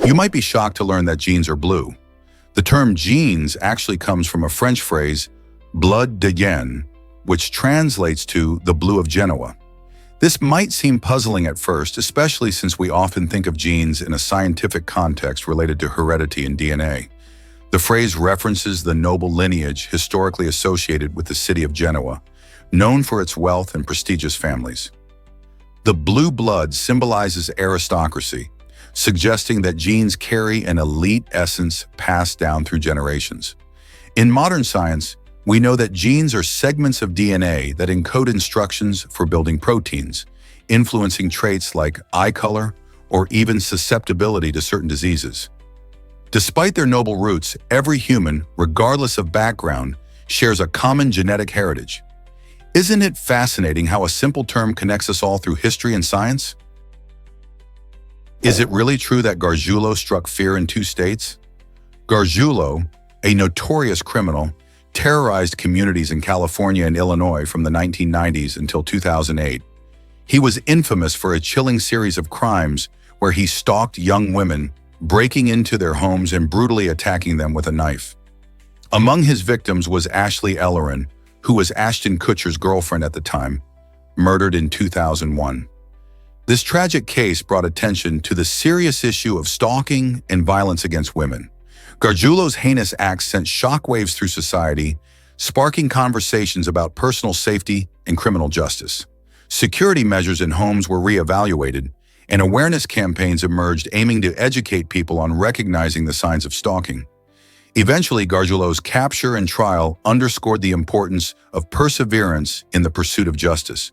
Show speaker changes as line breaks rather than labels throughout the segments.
You might be shocked to learn that jeans are blue. The term jeans actually comes from a French phrase, bleu de Gien, which translates to the blue of Genoa. This might seem puzzling at first, especially since we often think of genes in a scientific context related to heredity and DNA. The phrase references the noble lineage historically associated with the city of Genoa, known for its wealth and prestigious families. The blue blood symbolizes aristocracy, suggesting that genes carry an elite essence passed down through generations. In modern science, we know that genes are segments of DNA that encode instructions for building proteins, influencing traits like eye color or even susceptibility to certain diseases. Despite their noble roots, every human, regardless of background, shares a common genetic heritage. Isn't it fascinating how a simple term connects us all through history and science? Is it really true that Gargiulo struck fear in 2 states? Gargiulo, a notorious criminal, terrorized communities in California and Illinois from the 1990s until 2008. He was infamous for a chilling series of crimes where he stalked young women, breaking into their homes and brutally attacking them with a knife. Among his victims was Ashley Ellerin, who was Ashton Kutcher's girlfriend at the time, murdered in 2001. This tragic case brought attention to the serious issue of stalking and violence against women. Gargiulo's heinous acts sent shockwaves through society, sparking conversations about personal safety and criminal justice. Security measures in homes were reevaluated, and awareness campaigns emerged aiming to educate people on recognizing the signs of stalking. Eventually, Gargiulo's capture and trial underscored the importance of perseverance in the pursuit of justice,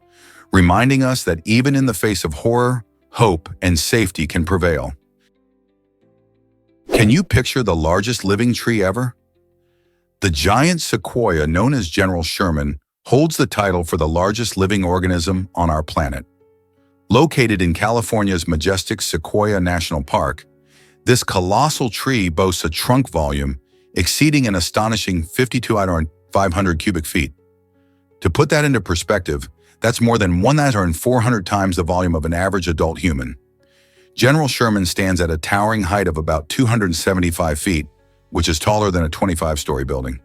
reminding us that even in the face of horror, hope and safety can prevail. Can you picture the largest living tree ever? The giant sequoia known as General Sherman holds the title for the largest living organism on our planet. Located in California's majestic Sequoia National Park, this colossal tree boasts a trunk volume exceeding an astonishing 5,500 cubic feet. To put that into perspective, that's more than 1,400 times the volume of an average adult human. General Sherman stands at a towering height of about 275 feet, which is taller than a 25-story building.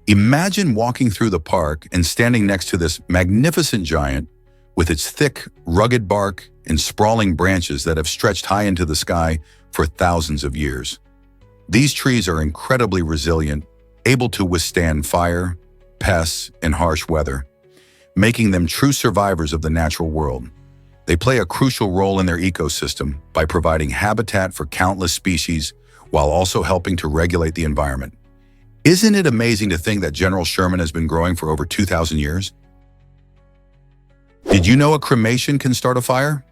Imagine walking through the park and standing next to this magnificent giant with its thick, rugged bark and sprawling branches that have stretched high into the sky for thousands of years. These trees are incredibly resilient, able to withstand fire, pests, and harsh weather, making them true survivors of the natural world. They play a crucial role in their ecosystem by providing habitat for countless species while also helping to regulate the environment. Isn't it amazing to think that General Sherman has been growing for over 2,000 years? Did you know a cremation can start a fire?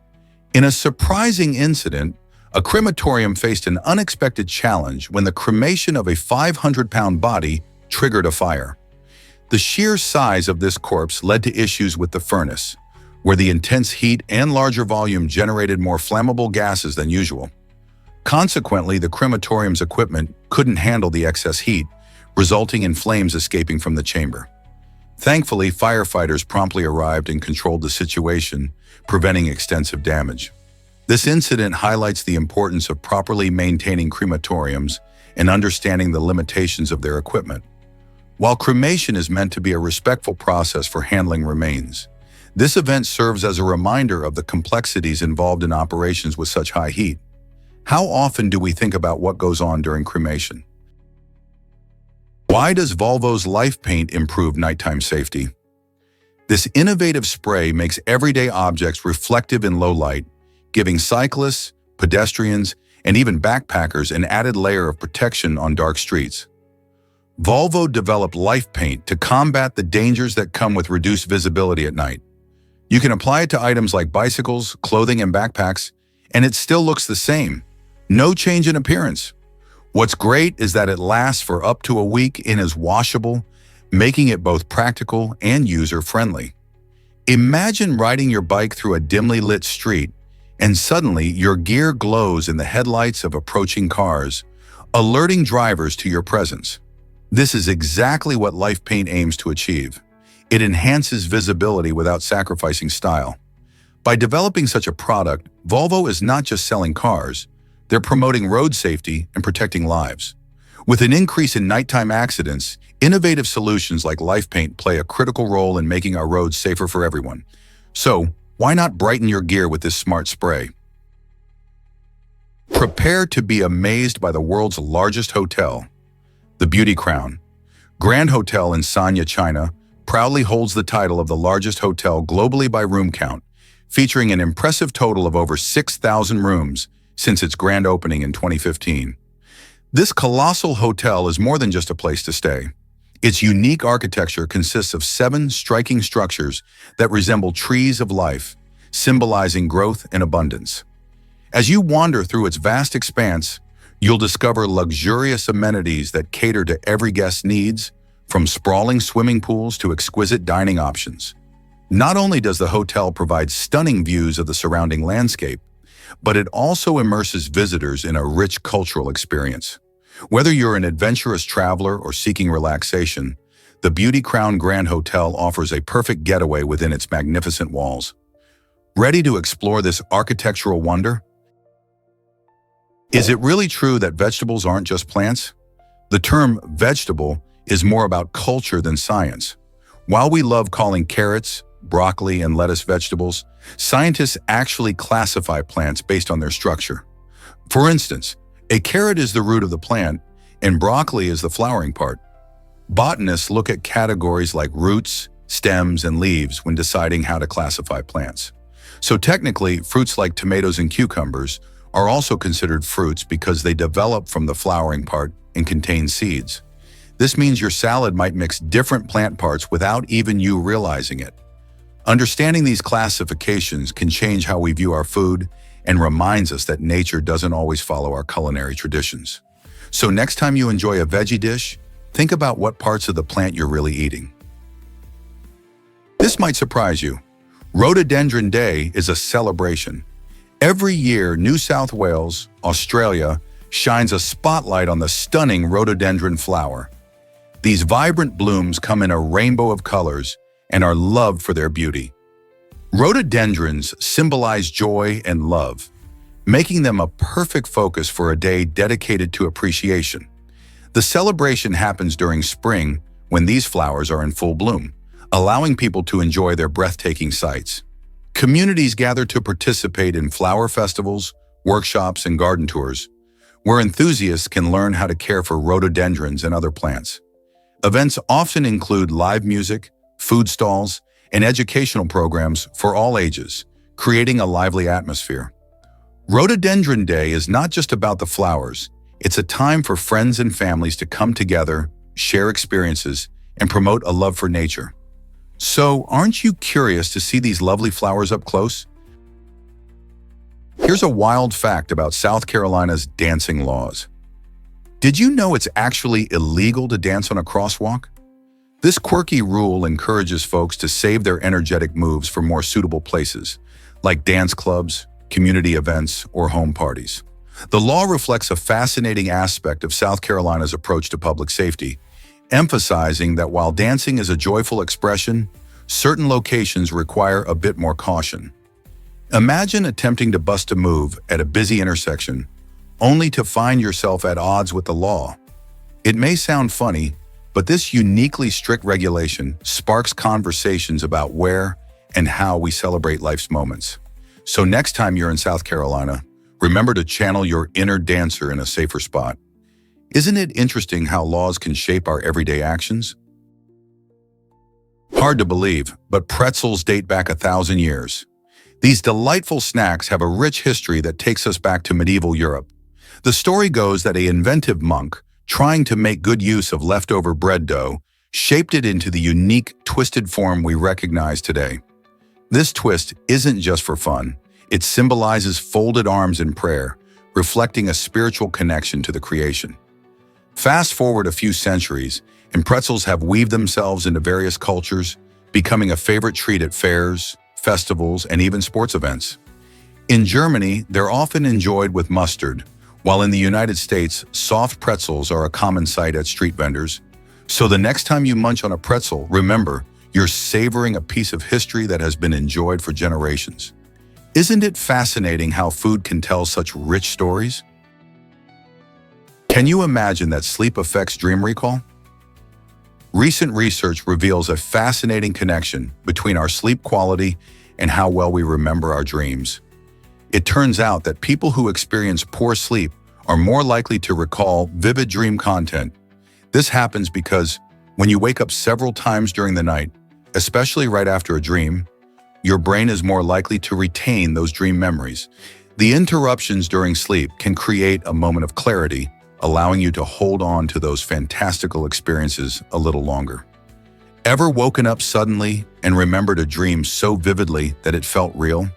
In a surprising incident, a crematorium faced an unexpected challenge when the cremation of a 500-pound body triggered a fire. The sheer size of this corpse led to issues with the furnace, where the intense heat and larger volume generated more flammable gases than usual. Consequently, the crematorium's equipment couldn't handle the excess heat, resulting in flames escaping from the chamber. Thankfully, firefighters promptly arrived and controlled the situation, preventing extensive damage. This incident highlights the importance of properly maintaining crematoriums and understanding the limitations of their equipment. While cremation is meant to be a respectful process for handling remains, this event serves as a reminder of the complexities involved in operations with such high heat. How often do we think about what goes on during cremation? Why does Volvo's Life Paint improve nighttime safety? This innovative spray makes everyday objects reflective in low light, giving cyclists, pedestrians, and even backpackers an added layer of protection on dark streets. Volvo developed Life Paint to combat the dangers that come with reduced visibility at night. You can apply it to items like bicycles, clothing, and backpacks, and it still looks the same. No change in appearance. What's great is that it lasts for up to a week and is washable, making it both practical and user-friendly. Imagine riding your bike through a dimly lit street, and suddenly your gear glows in the headlights of approaching cars, alerting drivers to your presence. This is exactly what Life Paint aims to achieve. It enhances visibility without sacrificing style. By developing such a product, Volvo is not just selling cars, They're promoting road safety and protecting lives. With an increase in nighttime accidents, innovative solutions like Life Paint play a critical role in making our roads safer for everyone. So, why not brighten your gear with this smart spray? Prepare to be amazed by the world's largest hotel, the Beauty Crown. Grand Hotel in Sanya, China, proudly holds the title of the largest hotel globally by room count, featuring an impressive total of over 6,000 rooms since its grand opening in 2015. This colossal hotel is more than just a place to stay. Its unique architecture consists of 7 striking structures that resemble trees of life, symbolizing growth and abundance. As you wander through its vast expanse, you'll discover luxurious amenities that cater to every guest's needs, from sprawling swimming pools to exquisite dining options. Not only does the hotel provide stunning views of the surrounding landscape, but it also immerses visitors in a rich cultural experience. Whether you're an adventurous traveler or seeking relaxation, the Beauty Crown Grand Hotel offers a perfect getaway within its magnificent walls. Ready to explore this architectural wonder? Is it really true that vegetables aren't just plants? The term vegetable is more about culture than science. While we love calling carrots, broccoli, and lettuce vegetables, scientists actually classify plants based on their structure. For instance, a carrot is the root of the plant, and broccoli is the flowering part. Botanists look at categories like roots, stems, and leaves when deciding how to classify plants. So technically, fruits like tomatoes and cucumbers are also considered fruits because they develop from the flowering part and contain seeds. This means your salad might mix different plant parts without even you realizing it. Understanding these classifications can change how we view our food and reminds us that nature doesn't always follow our culinary traditions. So next time you enjoy a veggie dish, think about what parts of the plant you're really eating. This might surprise you. Rhododendron Day is a celebration. Every year, New South Wales, Australia, shines a spotlight on the stunning rhododendron flower. These vibrant blooms come in a rainbow of colors and are loved for their beauty. Rhododendrons symbolize joy and love, making them a perfect focus for a day dedicated to appreciation. The celebration happens during spring when these flowers are in full bloom, allowing people to enjoy their breathtaking sights. Communities gather to participate in flower festivals, workshops, and garden tours, where enthusiasts can learn how to care for rhododendrons and other plants. Events often include live music, food stalls, and educational programs for all ages, creating a lively atmosphere. Rhododendron Day is not just about the flowers. It's a time for friends and families to come together, share experiences, and promote a love for nature. So, aren't you curious to see these lovely flowers up close? Here's a wild fact about South Carolina's dancing laws. Did you know it's actually illegal to dance on a crosswalk? This quirky rule encourages folks to save their energetic moves for more suitable places, like dance clubs, community events, or home parties. The law reflects a fascinating aspect of South Carolina's approach to public safety, emphasizing that while dancing is a joyful expression, certain locations require a bit more caution. Imagine attempting to bust a move at a busy intersection, only to find yourself at odds with the law. It may sound funny, but this uniquely strict regulation sparks conversations about where and how we celebrate life's moments. So next time you're in South Carolina, remember to channel your inner dancer in a safer spot. Isn't it interesting how laws can shape our everyday actions? Hard to believe, but pretzels date back 1,000 years. These delightful snacks have a rich history that takes us back to medieval Europe. The story goes that an inventive monk, trying to make good use of leftover bread dough, shaped it into the unique, twisted form we recognize today. This twist isn't just for fun. It symbolizes folded arms in prayer, reflecting a spiritual connection to the creation. Fast forward a few centuries, and pretzels have weaved themselves into various cultures, becoming a favorite treat at fairs, festivals, and even sports events. In Germany, they're often enjoyed with mustard, while in the United States, soft pretzels are a common sight at street vendors. So the next time you munch on a pretzel, remember, you're savoring a piece of history that has been enjoyed for generations. Isn't it fascinating how food can tell such rich stories? Can you imagine that sleep affects dream recall? Recent research reveals a fascinating connection between our sleep quality and how well we remember our dreams. It turns out that people who experience poor sleep are more likely to recall vivid dream content. This happens because when you wake up several times during the night, especially right after a dream, your brain is more likely to retain those dream memories. The interruptions during sleep can create a moment of clarity, allowing you to hold on to those fantastical experiences a little longer. Ever woken up suddenly and remembered a dream so vividly that it felt real?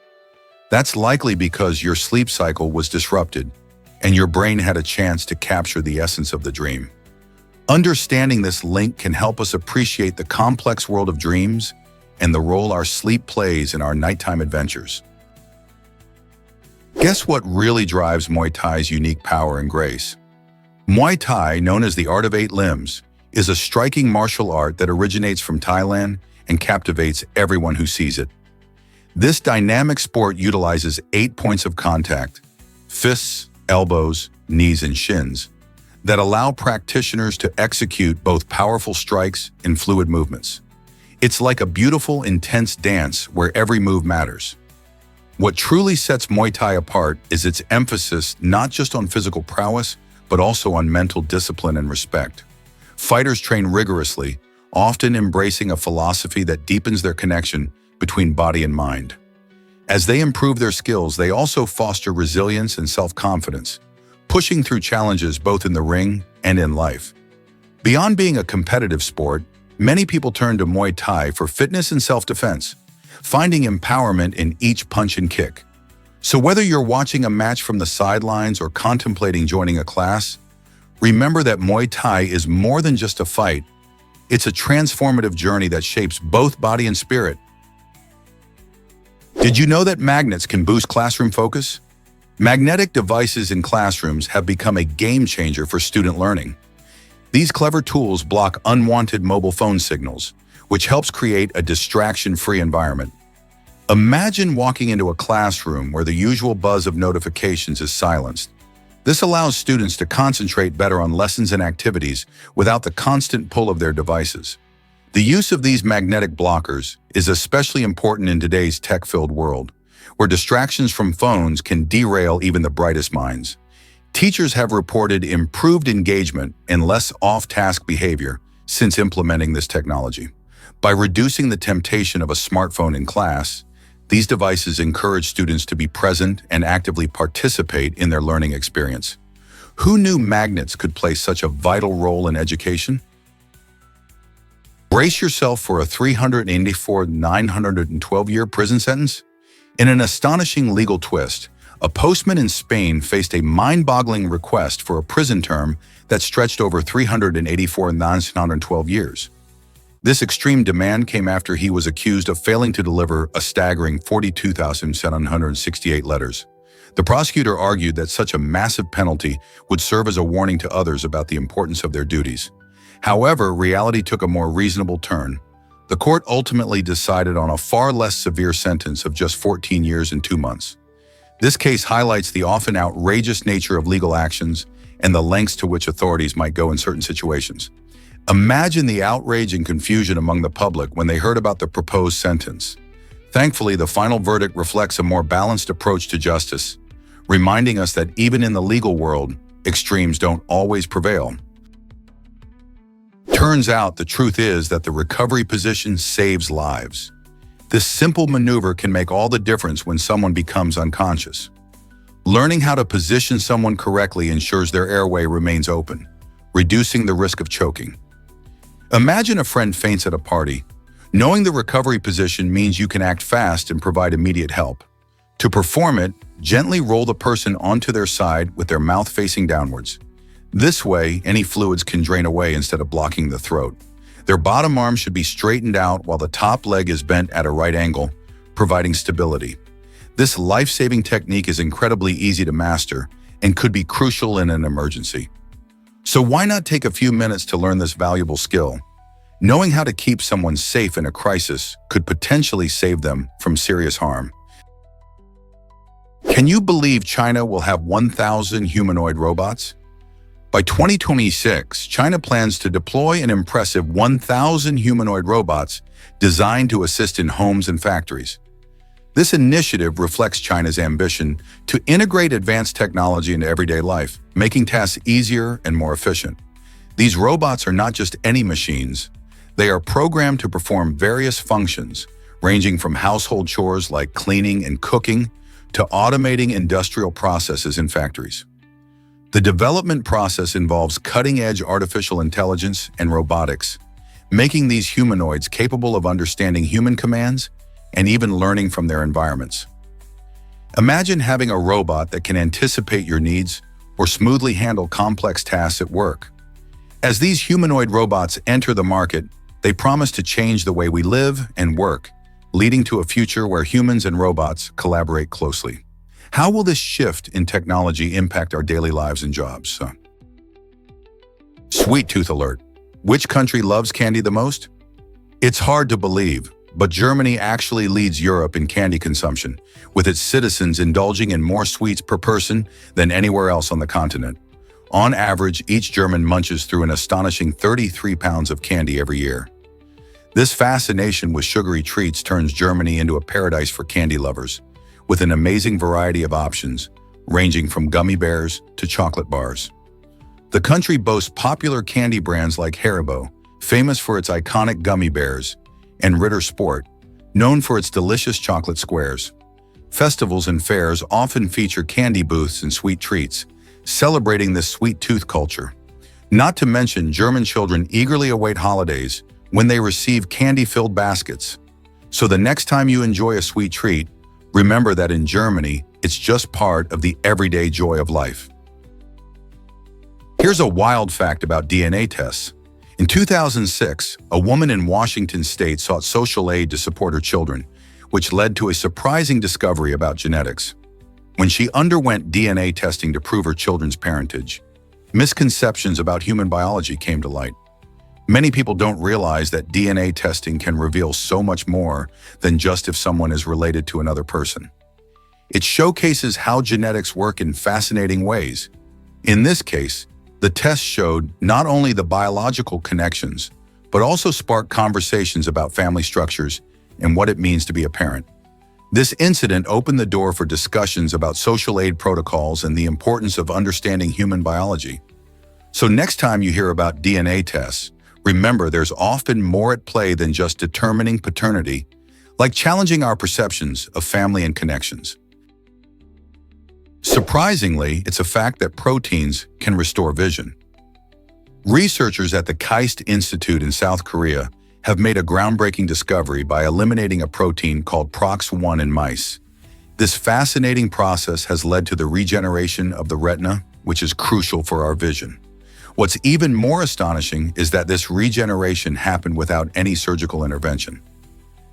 That's likely because your sleep cycle was disrupted and your brain had a chance to capture the essence of the dream. Understanding this link can help us appreciate the complex world of dreams and the role our sleep plays in our nighttime adventures. Guess what really drives Muay Thai's unique power and grace? Muay Thai, known as the Art of Eight Limbs, is a striking martial art that originates from Thailand and captivates everyone who sees it. This dynamic sport utilizes 8 points of contact, fists, elbows, knees, and shins, that allow practitioners to execute both powerful strikes and fluid movements. It's like a beautiful, intense dance where every move matters. What truly sets Muay Thai apart is its emphasis not just on physical prowess, but also on mental discipline and respect. Fighters train rigorously, often embracing a philosophy that deepens their connection between body and mind. As they improve their skills, they also foster resilience and self-confidence, pushing through challenges both in the ring and in life. Beyond being a competitive sport, many people turn to Muay Thai for fitness and self-defense, finding empowerment in each punch and kick. So whether you're watching a match from the sidelines or contemplating joining a class, remember that Muay Thai is more than just a fight. It's a transformative journey that shapes both body and spirit. Did you know that magnets can boost classroom focus? Magnetic devices in classrooms have become a game changer for student learning. These clever tools block unwanted mobile phone signals, which helps create a distraction-free environment. Imagine walking into a classroom where the usual buzz of notifications is silenced. This allows students to concentrate better on lessons and activities without the constant pull of their devices. The use of these magnetic blockers is especially important in today's tech-filled world, where distractions from phones can derail even the brightest minds. Teachers have reported improved engagement and less off-task behavior since implementing this technology. By reducing the temptation of a smartphone in class, these devices encourage students to be present and actively participate in their learning experience. Who knew magnets could play such a vital role in education? Brace yourself for a 912-year prison sentence. In an astonishing legal twist, a postman in Spain faced a mind-boggling request for a prison term that stretched over 912 years. This extreme demand came after he was accused of failing to deliver a staggering 42,768 letters. The prosecutor argued that such a massive penalty would serve as a warning to others about the importance of their duties. However, reality took a more reasonable turn. The court ultimately decided on a far less severe sentence of just 14 years and 2 months. This case highlights the often outrageous nature of legal actions and the lengths to which authorities might go in certain situations. Imagine the outrage and confusion among the public when they heard about the proposed sentence. Thankfully, the final verdict reflects a more balanced approach to justice, reminding us that even in the legal world, extremes don't always prevail. Turns out the truth is that the recovery position saves lives. This simple maneuver can make all the difference when someone becomes unconscious. Learning how to position someone correctly ensures their airway remains open, reducing the risk of choking. Imagine a friend faints at a party. Knowing the recovery position means you can act fast and provide immediate help. To perform it, gently roll the person onto their side with their mouth facing downwards. This way, any fluids can drain away instead of blocking the throat. Their bottom arm should be straightened out while the top leg is bent at a right angle, providing stability. This life-saving technique is incredibly easy to master and could be crucial in an emergency. So why not take a few minutes to learn this valuable skill? Knowing how to keep someone safe in a crisis could potentially save them from serious harm. Can you believe China will have 1,000 humanoid robots? By 2026, China plans to deploy an impressive 1,000 humanoid robots designed to assist in homes and factories. This initiative reflects China's ambition to integrate advanced technology into everyday life, making tasks easier and more efficient. These robots are not just any machines. They are programmed to perform various functions, ranging from household chores like cleaning and cooking to automating industrial processes in factories. The development process involves cutting-edge artificial intelligence and robotics, making these humanoids capable of understanding human commands and even learning from their environments. Imagine having a robot that can anticipate your needs or smoothly handle complex tasks at work. As these humanoid robots enter the market, they promise to change the way we live and work, leading to a future where humans and robots collaborate closely. How will this shift in technology impact our daily lives and jobs? Sweet tooth alert. Which country loves candy the most? It's hard to believe, but Germany actually leads Europe in candy consumption, with its citizens indulging in more sweets per person than anywhere else on the continent. On average, each German munches through an astonishing 33 pounds of candy every year. This fascination with sugary treats turns Germany into a paradise for candy lovers, with an amazing variety of options, ranging from gummy bears to chocolate bars. The country boasts popular candy brands like Haribo, famous for its iconic gummy bears, and Ritter Sport, known for its delicious chocolate squares. Festivals and fairs often feature candy booths and sweet treats, celebrating this sweet tooth culture. Not to mention, German children eagerly await holidays when they receive candy-filled baskets. So the next time you enjoy a sweet treat, remember that in Germany, it's just part of the everyday joy of life. Here's a wild fact about DNA tests. In 2006, a woman in Washington state sought social aid to support her children, which led to a surprising discovery about genetics. When she underwent DNA testing to prove her children's parentage, misconceptions about human biology came to light. Many people don't realize that DNA testing can reveal so much more than just if someone is related to another person. It showcases how genetics work in fascinating ways. In this case, the test showed not only the biological connections, but also sparked conversations about family structures and what it means to be a parent. This incident opened the door for discussions about social aid protocols and the importance of understanding human biology. So next time you hear about DNA tests, remember there's often more at play than just determining paternity, like challenging our perceptions of family and connections. Surprisingly, it's a fact that proteins can restore vision. Researchers at the KAIST Institute in South Korea have made a groundbreaking discovery by eliminating a protein called PROX1 in mice. This fascinating process has led to the regeneration of the retina, which is crucial for our vision. What's even more astonishing is that this regeneration happened without any surgical intervention.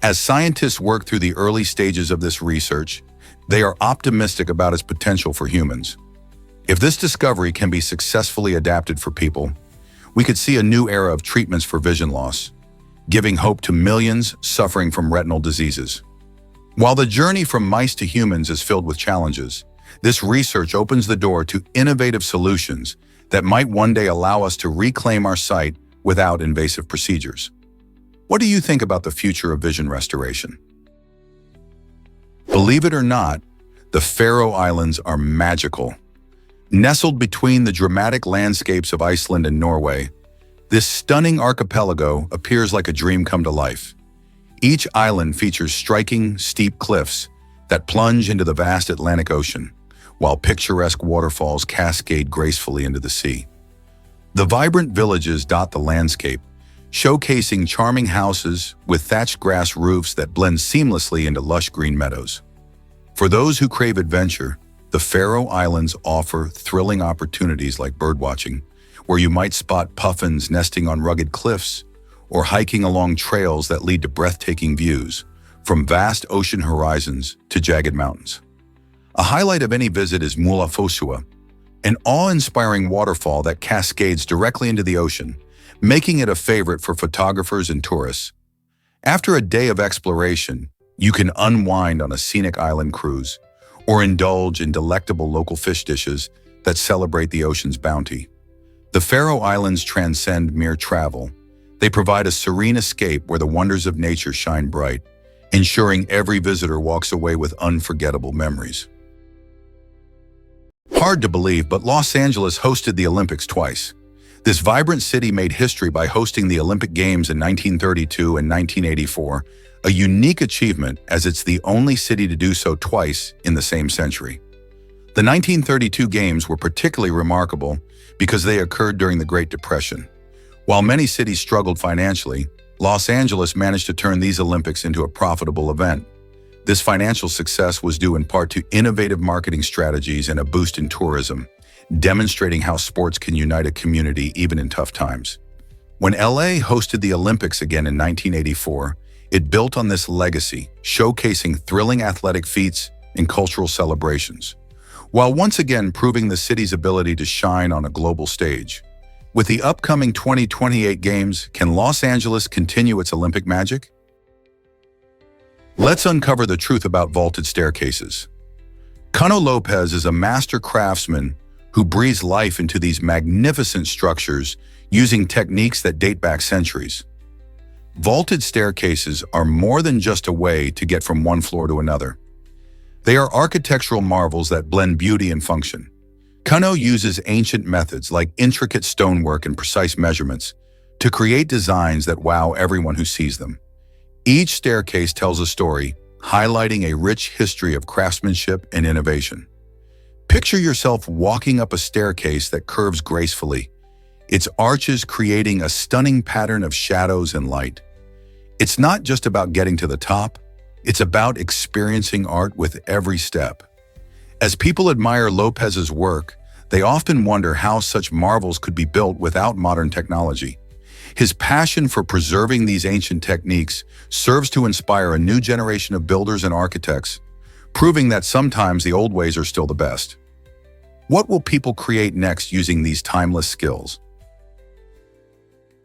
As scientists work through the early stages of this research, they are optimistic about its potential for humans. If this discovery can be successfully adapted for people, we could see a new era of treatments for vision loss, giving hope to millions suffering from retinal diseases. While the journey from mice to humans is filled with challenges, this research opens the door to innovative solutions that might one day allow us to reclaim our sight without invasive procedures. What do you think about the future of vision restoration? Believe it or not, the Faroe Islands are magical. Nestled between the dramatic landscapes of Iceland and Norway, this stunning archipelago appears like a dream come to life. Each island features striking, steep cliffs that plunge into the vast Atlantic Ocean, while picturesque waterfalls cascade gracefully into the sea. The vibrant villages dot the landscape, showcasing charming houses with thatched grass roofs that blend seamlessly into lush green meadows. For those who crave adventure, the Faroe Islands offer thrilling opportunities like birdwatching, where you might spot puffins nesting on rugged cliffs or hiking along trails that lead to breathtaking views, from vast ocean horizons to jagged mountains. A highlight of any visit is Multifaceted, an awe-inspiring waterfall that cascades directly into the ocean, making it a favorite for photographers and tourists. After a day of exploration, you can unwind on a scenic island cruise or indulge in delectable local fish dishes that celebrate the ocean's bounty. The Faroe Islands transcend mere travel. They provide a serene escape where the wonders of nature shine bright, ensuring every visitor walks away with unforgettable memories. Hard to believe, but Los Angeles hosted the Olympics twice. This vibrant city made history by hosting the Olympic Games in 1932 and 1984, a unique achievement as it's the only city to do so twice in the same century. The 1932 Games were particularly remarkable because they occurred during the Great Depression. While many cities struggled financially, Los Angeles managed to turn these Olympics into a profitable event. This financial success was due in part to innovative marketing strategies and a boost in tourism, demonstrating how sports can unite a community even in tough times. When LA hosted the Olympics again in 1984, it built on this legacy, showcasing thrilling athletic feats and cultural celebrations, while once again proving the city's ability to shine on a global stage. With the upcoming 2028 Games, can Los Angeles continue its Olympic magic? Let's uncover the truth about vaulted staircases. Cano Lopez is a master craftsman who breathes life into these magnificent structures using techniques that date back centuries. Vaulted staircases are more than just a way to get from one floor to another. They are architectural marvels that blend beauty and function. Cano uses ancient methods like intricate stonework and precise measurements to create designs that wow everyone who sees them. Each staircase tells a story, highlighting a rich history of craftsmanship and innovation. Picture yourself walking up a staircase that curves gracefully, its arches creating a stunning pattern of shadows and light. It's not just about getting to the top, it's about experiencing art with every step. As people admire Lopez's work, they often wonder how such marvels could be built without modern technology. His passion for preserving these ancient techniques serves to inspire a new generation of builders and architects, proving that sometimes the old ways are still the best. What will people create next using these timeless skills?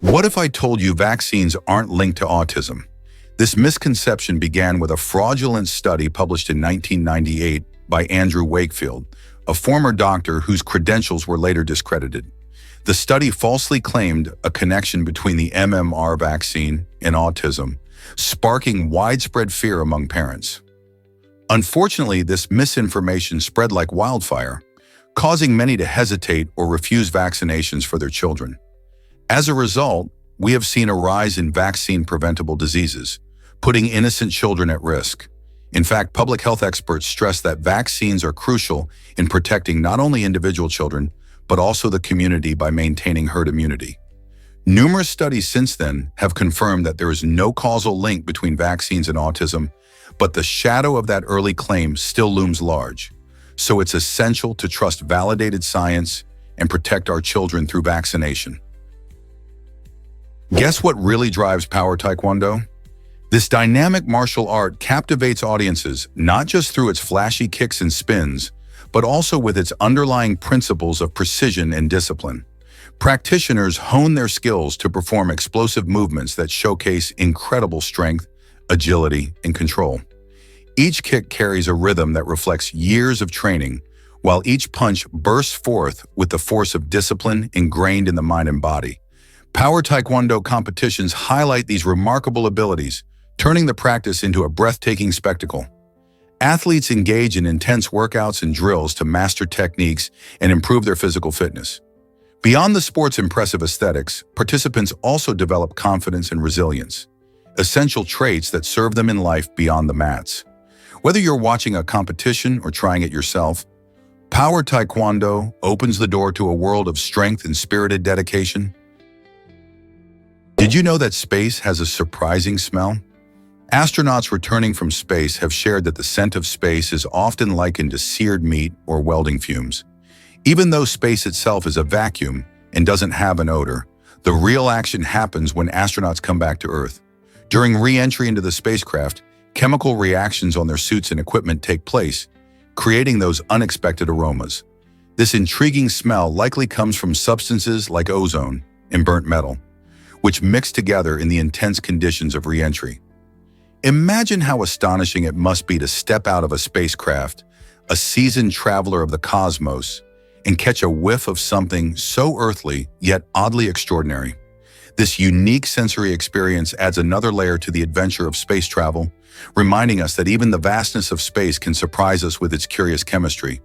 What if I told you vaccines aren't linked to autism? This misconception began with a fraudulent study published in 1998 by Andrew Wakefield, a former doctor whose credentials were later discredited. The study falsely claimed a connection between the MMR vaccine and autism, sparking widespread fear among parents. Unfortunately, this misinformation spread like wildfire, causing many to hesitate or refuse vaccinations for their children. As a result, we have seen a rise in vaccine-preventable diseases, putting innocent children at risk. In fact, public health experts stress that vaccines are crucial in protecting not only individual children, but also the community by maintaining herd immunity. Numerous studies since then have confirmed that there is no causal link between vaccines and autism, but the shadow of that early claim still looms large. So it's essential to trust validated science and protect our children through vaccination. Guess what really drives Power Taekwondo? This dynamic martial art captivates audiences not just through its flashy kicks and spins, but also with its underlying principles of precision and discipline. Practitioners hone their skills to perform explosive movements that showcase incredible strength, agility, and control. Each kick carries a rhythm that reflects years of training, while each punch bursts forth with the force of discipline ingrained in the mind and body. Power Taekwondo competitions highlight these remarkable abilities, turning the practice into a breathtaking spectacle. Athletes engage in intense workouts and drills to master techniques and improve their physical fitness. Beyond the sport's impressive aesthetics, participants also develop confidence and resilience, essential traits that serve them in life beyond the mats. Whether you're watching a competition or trying it yourself, Power Taekwondo opens the door to a world of strength and spirited dedication. Did you know that space has a surprising smell? Astronauts returning from space have shared that the scent of space is often likened to seared meat or welding fumes. Even though space itself is a vacuum and doesn't have an odor, the real action happens when astronauts come back to Earth. During re-entry into the spacecraft, chemical reactions on their suits and equipment take place, creating those unexpected aromas. This intriguing smell likely comes from substances like ozone and burnt metal, which mix together in the intense conditions of re-entry. Imagine how astonishing it must be to step out of a spacecraft, a seasoned traveler of the cosmos, and catch a whiff of something so earthly yet oddly extraordinary. This unique sensory experience adds another layer to the adventure of space travel, reminding us that even the vastness of space can surprise us with its curious chemistry.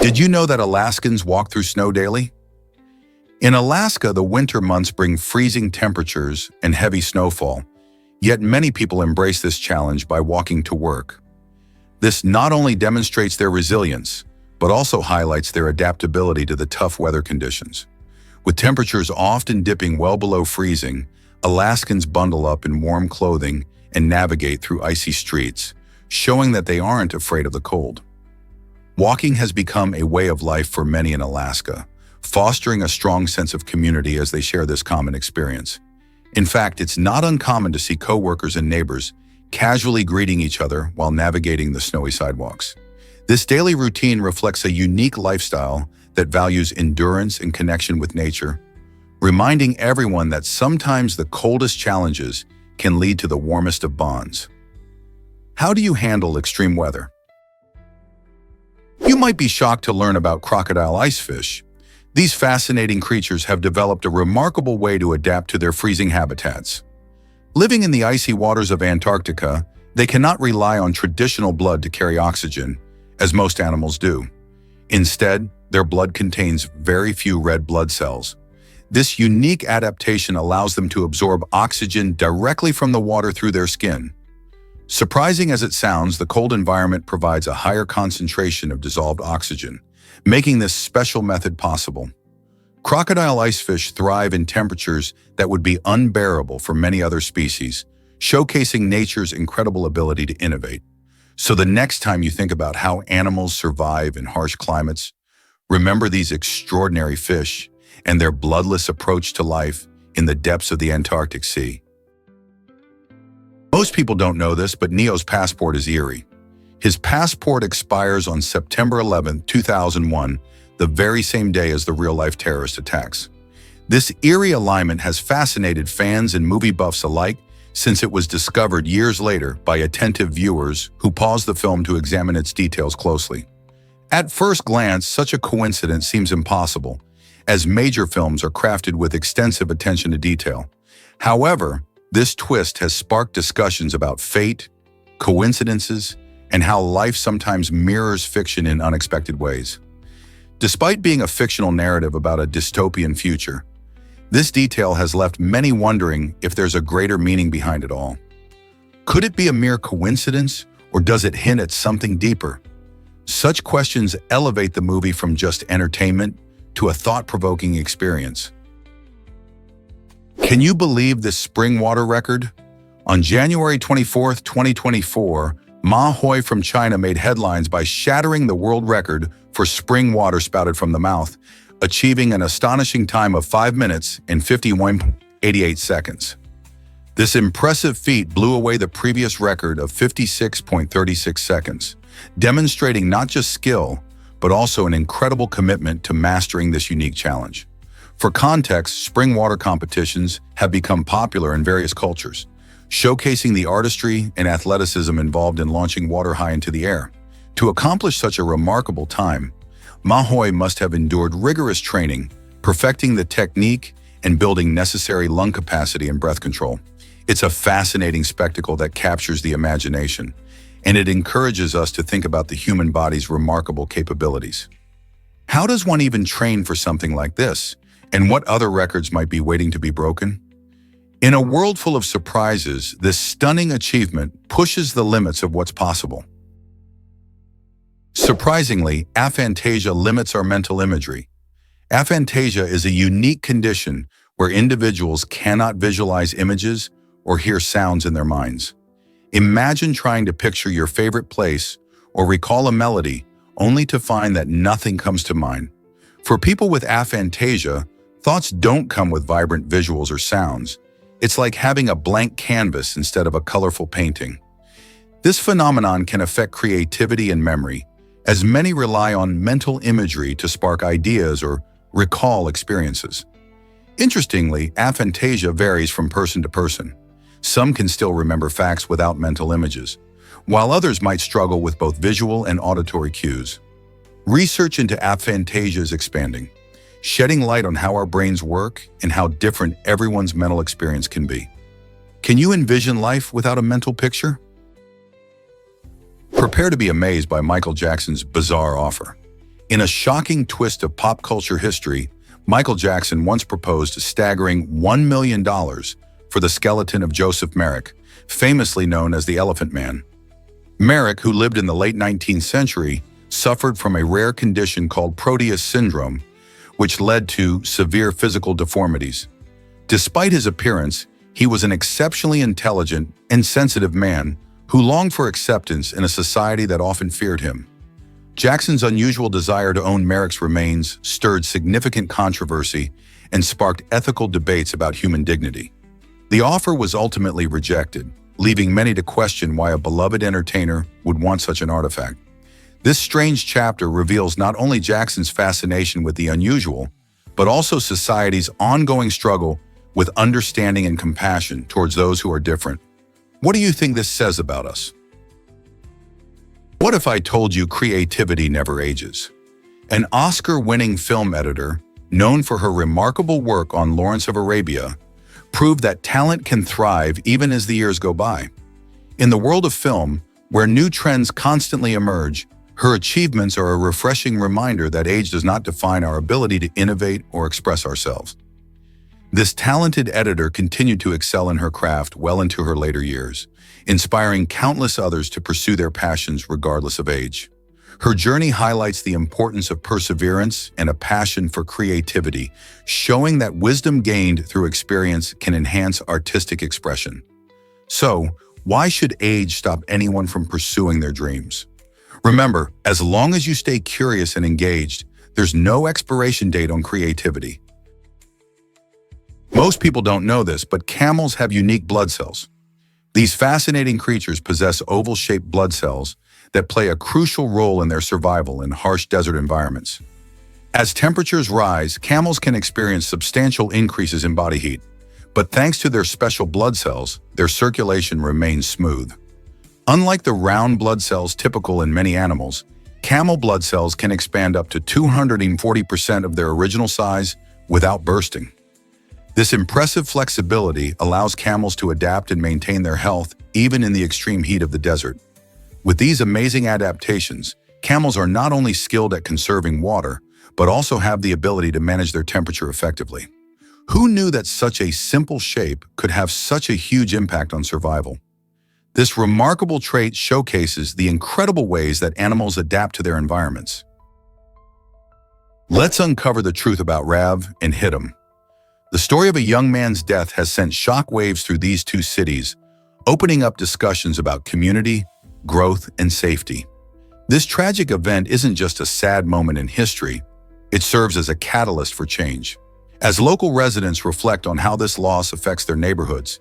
Did you know that Alaskans walk through snow daily? In Alaska, the winter months bring freezing temperatures and heavy snowfall, yet many people embrace this challenge by walking to work. This not only demonstrates their resilience, but also highlights their adaptability to the tough weather conditions. With temperatures often dipping well below freezing, Alaskans bundle up in warm clothing and navigate through icy streets, showing that they aren't afraid of the cold. Walking has become a way of life for many in Alaska, fostering a strong sense of community as they share this common experience. In fact, it's not uncommon to see coworkers and neighbors casually greeting each other while navigating the snowy sidewalks. This daily routine reflects a unique lifestyle that values endurance and connection with nature, reminding everyone that sometimes the coldest challenges can lead to the warmest of bonds. How do you handle extreme weather? You might be shocked to learn about crocodile icefish. These fascinating creatures have developed a remarkable way to adapt to their freezing habitats. Living in the icy waters of Antarctica, they cannot rely on traditional blood to carry oxygen, as most animals do. Instead, their blood contains very few red blood cells. This unique adaptation allows them to absorb oxygen directly from the water through their skin. Surprising as it sounds, the cold environment provides a higher concentration of dissolved oxygen, making this special method possible. Crocodile icefish thrive in temperatures that would be unbearable for many other species, showcasing nature's incredible ability to innovate. So the next time you think about how animals survive in harsh climates, remember these extraordinary fish and their bloodless approach to life in the depths of the Antarctic Sea. Most people don't know this, but Neo's passport is eerie. His passport expires on September 11, 2001, the very same day as the real-life terrorist attacks. This eerie alignment has fascinated fans and movie buffs alike since it was discovered years later by attentive viewers who paused the film to examine its details closely. At first glance, such a coincidence seems impossible, as major films are crafted with extensive attention to detail. However, this twist has sparked discussions about fate, coincidences, and how life sometimes mirrors fiction in unexpected ways. Despite being a fictional narrative about a dystopian future, this detail has left many wondering if there's a greater meaning behind it all. Could it be a mere coincidence, or does it hint at something deeper? Such questions elevate the movie from just entertainment to a thought-provoking experience. Can you believe this spring water record? On January 24, 2024, Ma Hoi from China made headlines by shattering the world record for spring water spouted from the mouth, achieving an astonishing time of 5 minutes and 51.88 seconds. This impressive feat blew away the previous record of 56.36 seconds, demonstrating not just skill, but also an incredible commitment to mastering this unique challenge. For context, spring water competitions have become popular in various cultures, showcasing the artistry and athleticism involved in launching water high into the air. To accomplish such a remarkable time, Ma Hoi must have endured rigorous training, perfecting the technique and building necessary lung capacity and breath control. It's a fascinating spectacle that captures the imagination, and it encourages us to think about the human body's remarkable capabilities. How does one even train for something like this? And what other records might be waiting to be broken? In a world full of surprises, this stunning achievement pushes the limits of what's possible. Surprisingly, aphantasia limits our mental imagery. Aphantasia is a unique condition where individuals cannot visualize images or hear sounds in their minds. Imagine trying to picture your favorite place or recall a melody only to find that nothing comes to mind. For people with aphantasia, thoughts don't come with vibrant visuals or sounds. It's like having a blank canvas instead of a colorful painting. This phenomenon can affect creativity and memory, as many rely on mental imagery to spark ideas or recall experiences. Interestingly, aphantasia varies from person to person. Some can still remember facts without mental images, while others might struggle with both visual and auditory cues. Research into aphantasia is expanding, shedding light on how our brains work and how different everyone's mental experience can be. Can you envision life without a mental picture? Prepare to be amazed by Michael Jackson's bizarre offer. In a shocking twist of pop culture history, Michael Jackson once proposed a staggering $1 million for the skeleton of Joseph Merrick, famously known as the Elephant Man. Merrick, who lived in the late 19th century, suffered from a rare condition called Proteus syndrome, which led to severe physical deformities. Despite his appearance, he was an exceptionally intelligent and sensitive man who longed for acceptance in a society that often feared him. Jackson's unusual desire to own Merrick's remains stirred significant controversy and sparked ethical debates about human dignity. The offer was ultimately rejected, leaving many to question why a beloved entertainer would want such an artifact. This strange chapter reveals not only Jackson's fascination with the unusual, but also society's ongoing struggle with understanding and compassion towards those who are different. What do you think this says about us? What if I told you creativity never ages? An Oscar-winning film editor, known for her remarkable work on Lawrence of Arabia, proved that talent can thrive even as the years go by. In the world of film, where new trends constantly emerge, her achievements are a refreshing reminder that age does not define our ability to innovate or express ourselves. This talented editor continued to excel in her craft well into her later years, inspiring countless others to pursue their passions regardless of age. Her journey highlights the importance of perseverance and a passion for creativity, showing that wisdom gained through experience can enhance artistic expression. So, why should age stop anyone from pursuing their dreams? Remember, as long as you stay curious and engaged, there's no expiration date on creativity. Most people don't know this, but camels have unique blood cells. These fascinating creatures possess oval-shaped blood cells that play a crucial role in their survival in harsh desert environments. As temperatures rise, camels can experience substantial increases in body heat, but thanks to their special blood cells, their circulation remains smooth. Unlike the round blood cells typical in many animals, camel blood cells can expand up to 240% of their original size without bursting. This impressive flexibility allows camels to adapt and maintain their health even in the extreme heat of the desert. With these amazing adaptations, camels are not only skilled at conserving water, but also have the ability to manage their temperature effectively. Who knew that such a simple shape could have such a huge impact on survival? This remarkable trait showcases the incredible ways that animals adapt to their environments. Let's uncover the truth about Rav and Hidam. The story of a young man's death has sent shockwaves through these two cities, opening up discussions about community, growth, and safety. This tragic event isn't just a sad moment in history, it serves as a catalyst for change. As local residents reflect on how this loss affects their neighborhoods,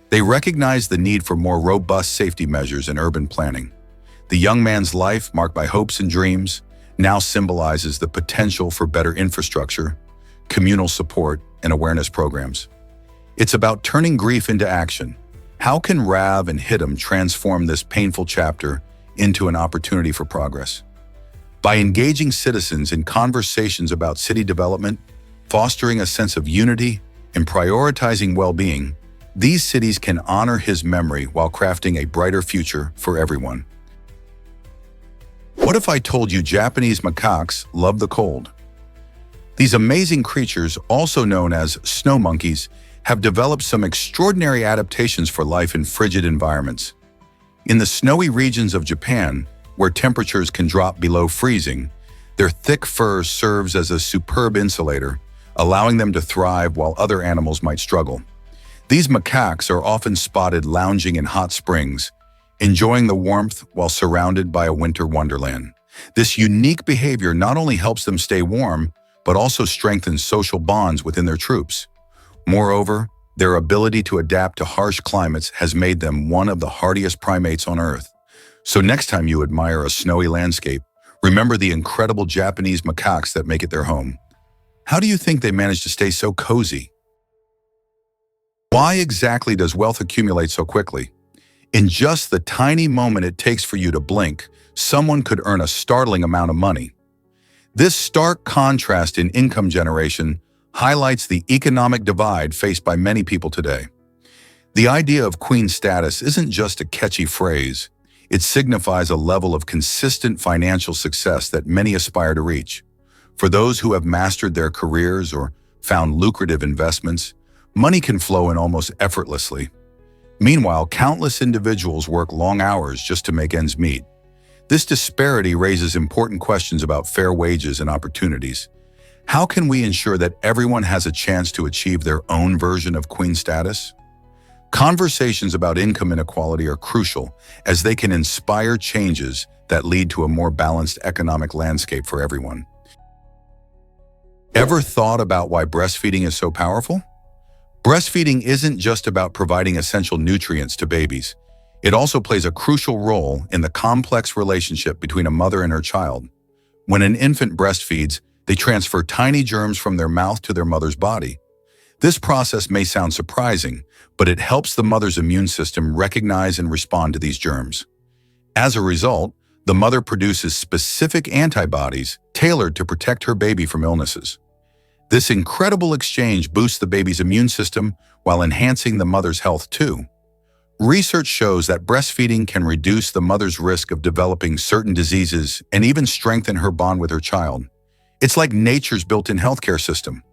they recognize the need for more robust safety measures in urban planning. The young man's life, marked by hopes and dreams, now symbolizes the potential for better infrastructure, communal support, and awareness programs. It's about turning grief into action. How can Rav and Hidam transform this painful chapter into an opportunity for progress? By engaging citizens in conversations about city development, fostering a sense of unity, and prioritizing well-being, these cities can honor his memory while crafting a brighter future for everyone. What if I told you Japanese macaques love the cold? These amazing creatures, also known as snow monkeys, have developed some extraordinary adaptations for life in frigid environments. In the snowy regions of Japan, where temperatures can drop below freezing, their thick fur serves as a superb insulator, allowing them to thrive while other animals might struggle. These macaques are often spotted lounging in hot springs, enjoying the warmth while surrounded by a winter wonderland. This unique behavior not only helps them stay warm, but also strengthens social bonds within their troops. Moreover, their ability to adapt to harsh climates has made them one of the hardiest primates on Earth. So next time you admire a snowy landscape, remember the incredible Japanese macaques that make it their home. How do you think they manage to stay so cozy? Why exactly does wealth accumulate so quickly? In just the tiny moment it takes for you to blink, someone could earn a startling amount of money. This stark contrast in income generation highlights the economic divide faced by many people today. The idea of queen status isn't just a catchy phrase. It signifies a level of consistent financial success that many aspire to reach. For those who have mastered their careers or found lucrative investments, money can flow in almost effortlessly. Meanwhile, countless individuals work long hours just to make ends meet. This disparity raises important questions about fair wages and opportunities. How can we ensure that everyone has a chance to achieve their own version of queen status? Conversations about income inequality are crucial, as they can inspire changes that lead to a more balanced economic landscape for everyone. Ever thought about why breastfeeding is so powerful? Breastfeeding isn't just about providing essential nutrients to babies. It also plays a crucial role in the complex relationship between a mother and her child. When an infant breastfeeds, they transfer tiny germs from their mouth to their mother's body. This process may sound surprising, but it helps the mother's immune system recognize and respond to these germs. As a result, the mother produces specific antibodies tailored to protect her baby from illnesses. This incredible exchange boosts the baby's immune system while enhancing the mother's health too. Research shows that breastfeeding can reduce the mother's risk of developing certain diseases and even strengthen her bond with her child. It's like nature's built-in healthcare system.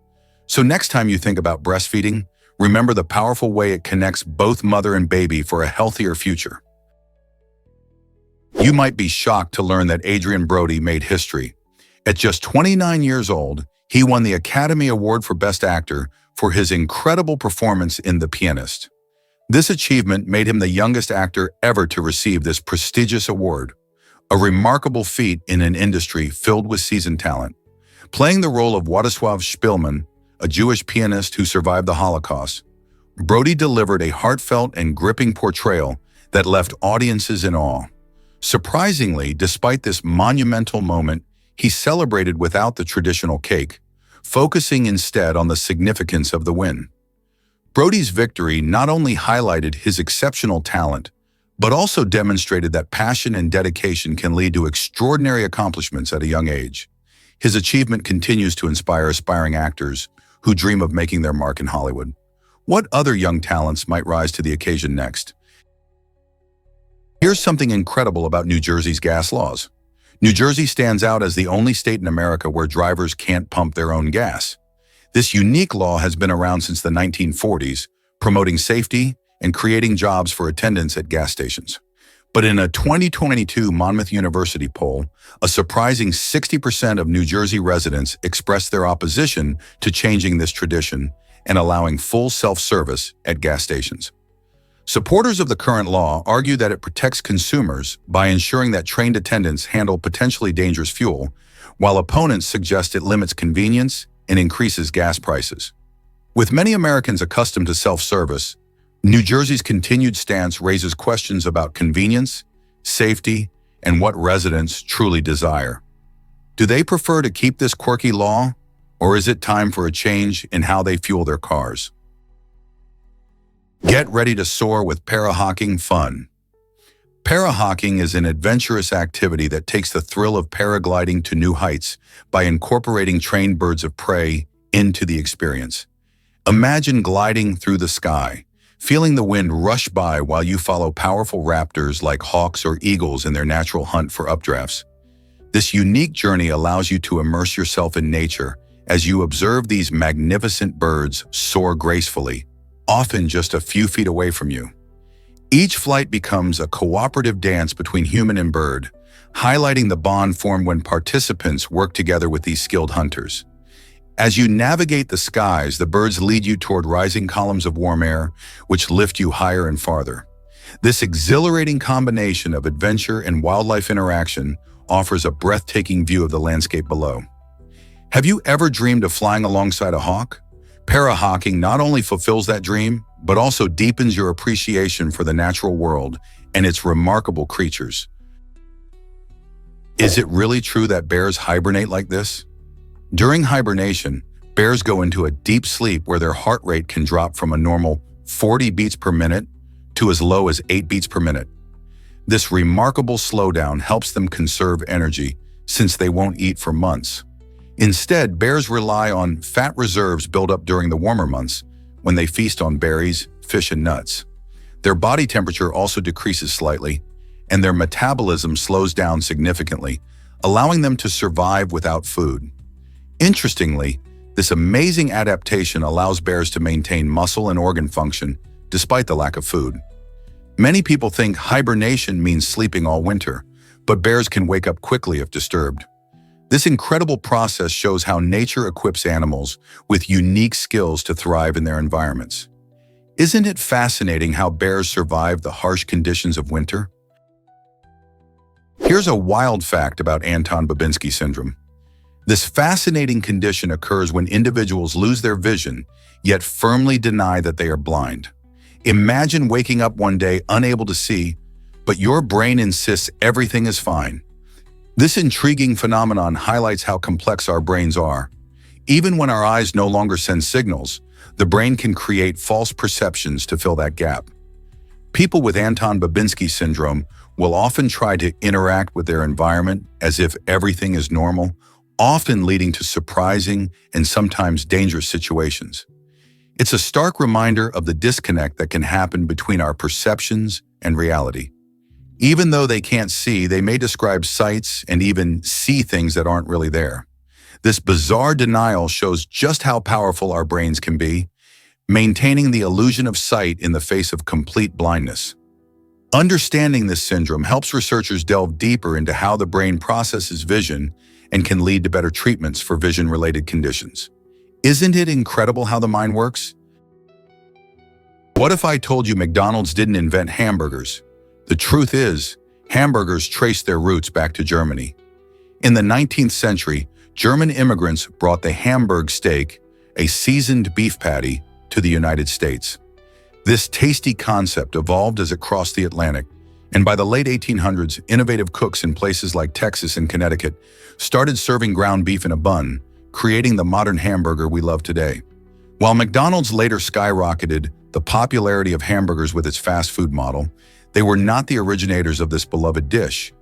So next time you think about breastfeeding, remember the powerful way it connects both mother and baby for a healthier future. You might be shocked to learn that Adrien Brody made history. At just 29 years old, he won the Academy Award for Best Actor for his incredible performance in The Pianist. This achievement made him the youngest actor ever to receive this prestigious award, a remarkable feat in an industry filled with seasoned talent. Playing the role of Władysław Szpilman, a Jewish pianist who survived the Holocaust, Brody delivered a heartfelt and gripping portrayal that left audiences in awe. Surprisingly, despite this monumental moment, he celebrated without the traditional cake, focusing instead on the significance of the win. Brody's victory not only highlighted his exceptional talent, but also demonstrated that passion and dedication can lead to extraordinary accomplishments at a young age. His achievement continues to inspire aspiring actors who dream of making their mark in Hollywood. What other young talents might rise to the occasion next? Here's something incredible about New Jersey's gas laws. New Jersey stands out as the only state in America where drivers can't pump their own gas. This unique law has been around since the 1940s, promoting safety and creating jobs for attendants at gas stations. But in a 2022 Monmouth University poll, a surprising 60% of New Jersey residents expressed their opposition to changing this tradition and allowing full self-service at gas stations. Supporters of the current law argue that it protects consumers by ensuring that trained attendants handle potentially dangerous fuel, while opponents suggest it limits convenience and increases gas prices. With many Americans accustomed to self-service, New Jersey's continued stance raises questions about convenience, safety, and what residents truly desire. Do they prefer to keep this quirky law, or is it time for a change in how they fuel their cars? Get ready to soar with parahawking fun. Parahawking is an adventurous activity that takes the thrill of paragliding to new heights by incorporating trained birds of prey into the experience. Imagine gliding through the sky, feeling the wind rush by while you follow powerful raptors like hawks or eagles in their natural hunt for updrafts. This unique journey allows you to immerse yourself in nature as you observe these magnificent birds soar gracefully, often just a few feet away from you. Each flight becomes a cooperative dance between human and bird, highlighting the bond formed when participants work together with these skilled hunters. As you navigate the skies, the birds lead you toward rising columns of warm air, which lift you higher and farther. This exhilarating combination of adventure and wildlife interaction offers a breathtaking view of the landscape below. Have you ever dreamed of flying alongside a hawk? Parahawking not only fulfills that dream, but also deepens your appreciation for the natural world and its remarkable creatures. Is it really true that bears hibernate like this? During hibernation, bears go into a deep sleep where their heart rate can drop from a normal 40 beats per minute to as low as 8 beats per minute. This remarkable slowdown helps them conserve energy since they won't eat for months. Instead, bears rely on fat reserves built up during the warmer months when they feast on berries, fish, and nuts. Their body temperature also decreases slightly, and their metabolism slows down significantly, allowing them to survive without food. Interestingly, this amazing adaptation allows bears to maintain muscle and organ function despite the lack of food. Many people think hibernation means sleeping all winter, but bears can wake up quickly if disturbed. This incredible process shows how nature equips animals with unique skills to thrive in their environments. Isn't it fascinating how bears survive the harsh conditions of winter? Here's a wild fact about Anton Babinski syndrome. This fascinating condition occurs when individuals lose their vision, yet firmly deny that they are blind. Imagine waking up one day unable to see, but your brain insists everything is fine. This intriguing phenomenon highlights how complex our brains are. Even when our eyes no longer send signals, the brain can create false perceptions to fill that gap. People with Anton Babinski syndrome will often try to interact with their environment as if everything is normal, often leading to surprising and sometimes dangerous situations. It's a stark reminder of the disconnect that can happen between our perceptions and reality. Even though they can't see, they may describe sights and even see things that aren't really there. This bizarre denial shows just how powerful our brains can be, maintaining the illusion of sight in the face of complete blindness. Understanding this syndrome helps researchers delve deeper into how the brain processes vision and can lead to better treatments for vision-related conditions. Isn't it incredible how the mind works? What if I told you McDonald's didn't invent hamburgers? The truth is, hamburgers trace their roots back to Germany. In the 19th century, German immigrants brought the Hamburg steak, a seasoned beef patty, to the United States. This tasty concept evolved as it crossed the Atlantic, and by the late 1800s, innovative cooks in places like Texas and Connecticut started serving ground beef in a bun, creating the modern hamburger we love today. While McDonald's later skyrocketed the popularity of hamburgers with its fast food model, they were not the originators of this beloved dish.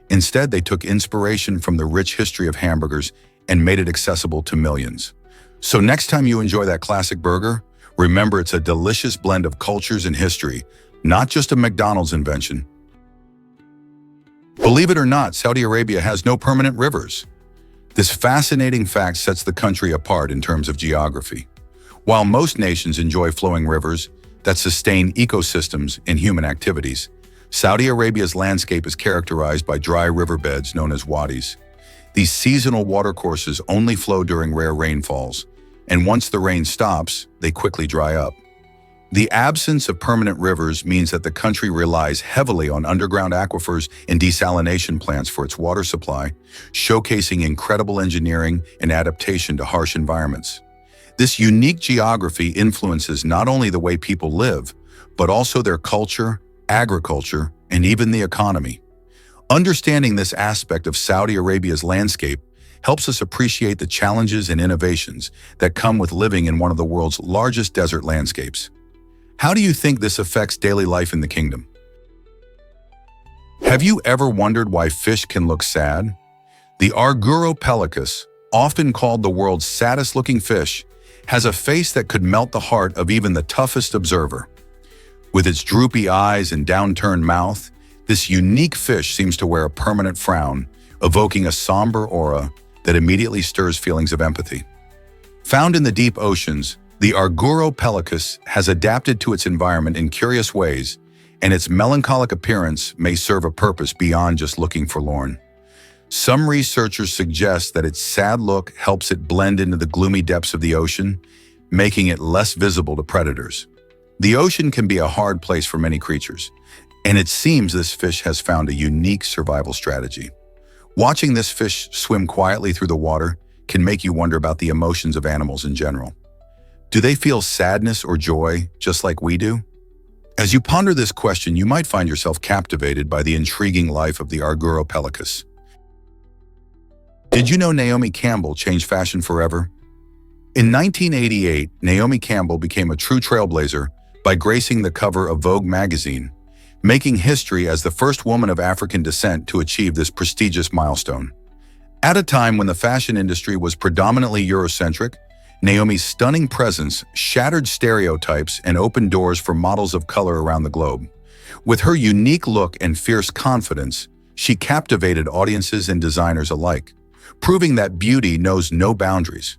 Instead, they took inspiration from the rich history of hamburgers and made it accessible to millions. So next time you enjoy that classic burger, remember it's a delicious blend of cultures and history, not just a McDonald's invention. Believe it or not, Saudi Arabia has no permanent rivers. This fascinating fact sets the country apart in terms of geography. While most nations enjoy flowing rivers that sustain ecosystems and human activities, Saudi Arabia's landscape is characterized by dry riverbeds known as wadis. These seasonal watercourses only flow during rare rainfalls, and once the rain stops, they quickly dry up. The absence of permanent rivers means that the country relies heavily on underground aquifers and desalination plants for its water supply, showcasing incredible engineering and adaptation to harsh environments. This unique geography influences not only the way people live, but also their culture, agriculture, and even the economy. Understanding this aspect of Saudi Arabia's landscape helps us appreciate the challenges and innovations that come with living in one of the world's largest desert landscapes. How do you think this affects daily life in the kingdom? Have you ever wondered why fish can look sad? The Argyropelagos, often called the world's saddest-looking fish, has a face that could melt the heart of even the toughest observer. With its droopy eyes and downturned mouth, this unique fish seems to wear a permanent frown, evoking a somber aura that immediately stirs feelings of empathy. Found in the deep oceans, the Argyropelagos has adapted to its environment in curious ways, and its melancholic appearance may serve a purpose beyond just looking forlorn. Some researchers suggest that its sad look helps it blend into the gloomy depths of the ocean, making it less visible to predators. The ocean can be a hard place for many creatures, and it seems this fish has found a unique survival strategy. Watching this fish swim quietly through the water can make you wonder about the emotions of animals in general. Do they feel sadness or joy just like we do? As you ponder this question, you might find yourself captivated by the intriguing life of the Argyropelagos. Did you know Naomi Campbell changed fashion forever? In 1988, Naomi Campbell became a true trailblazer by gracing the cover of Vogue magazine, making history as the first woman of African descent to achieve this prestigious milestone. At a time when the fashion industry was predominantly Eurocentric, Naomi's stunning presence shattered stereotypes and opened doors for models of color around the globe. With her unique look and fierce confidence, she captivated audiences and designers alike, proving that beauty knows no boundaries.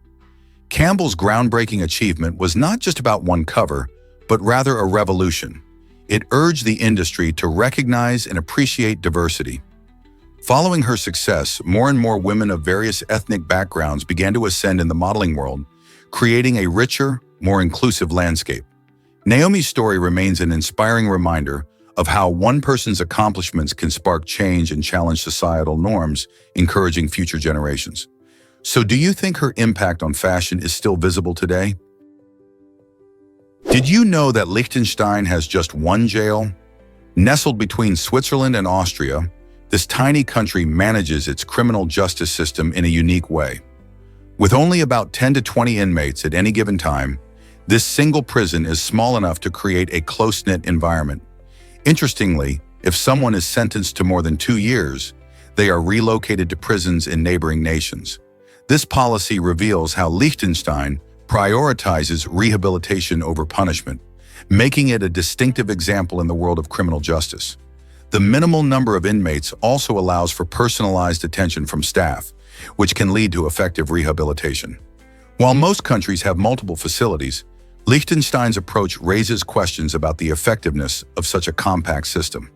Campbell's groundbreaking achievement was not just about one cover, but rather a revolution. It urged the industry to recognize and appreciate diversity. Following her success, more and more women of various ethnic backgrounds began to ascend in the modeling world, creating a richer, more inclusive landscape. Naomi's story remains an inspiring reminder of how one person's accomplishments can spark change and challenge societal norms, encouraging future generations. So do you think her impact on fashion is still visible today? Did you know that Liechtenstein has just one jail? Nestled between Switzerland and Austria, this tiny country manages its criminal justice system in a unique way. With only about 10 to 20 inmates at any given time, this single prison is small enough to create a close-knit environment. Interestingly, if someone is sentenced to more than 2 years, they are relocated to prisons in neighboring nations. This policy reveals how Liechtenstein prioritizes rehabilitation over punishment, making it a distinctive example in the world of criminal justice. The minimal number of inmates also allows for personalized attention from staff, which can lead to effective rehabilitation. While most countries have multiple facilities, Liechtenstein's approach raises questions about the effectiveness of such a compact system.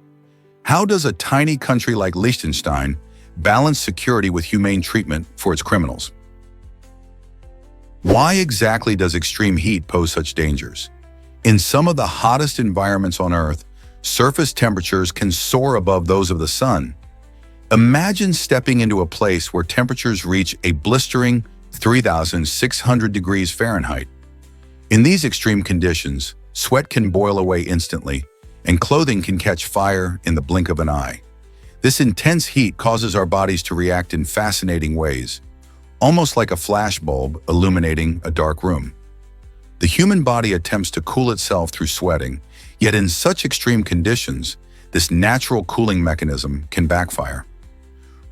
How does a tiny country like Liechtenstein balance security with humane treatment for its criminals? Why exactly does extreme heat pose such dangers? In some of the hottest environments on Earth, surface temperatures can soar above those of the sun. Imagine stepping into a place where temperatures reach a blistering 3,600 degrees Fahrenheit. In these extreme conditions, sweat can boil away instantly, and clothing can catch fire in the blink of an eye. This intense heat causes our bodies to react in fascinating ways, almost like a flashbulb illuminating a dark room. The human body attempts to cool itself through sweating, yet in such extreme conditions, this natural cooling mechanism can backfire.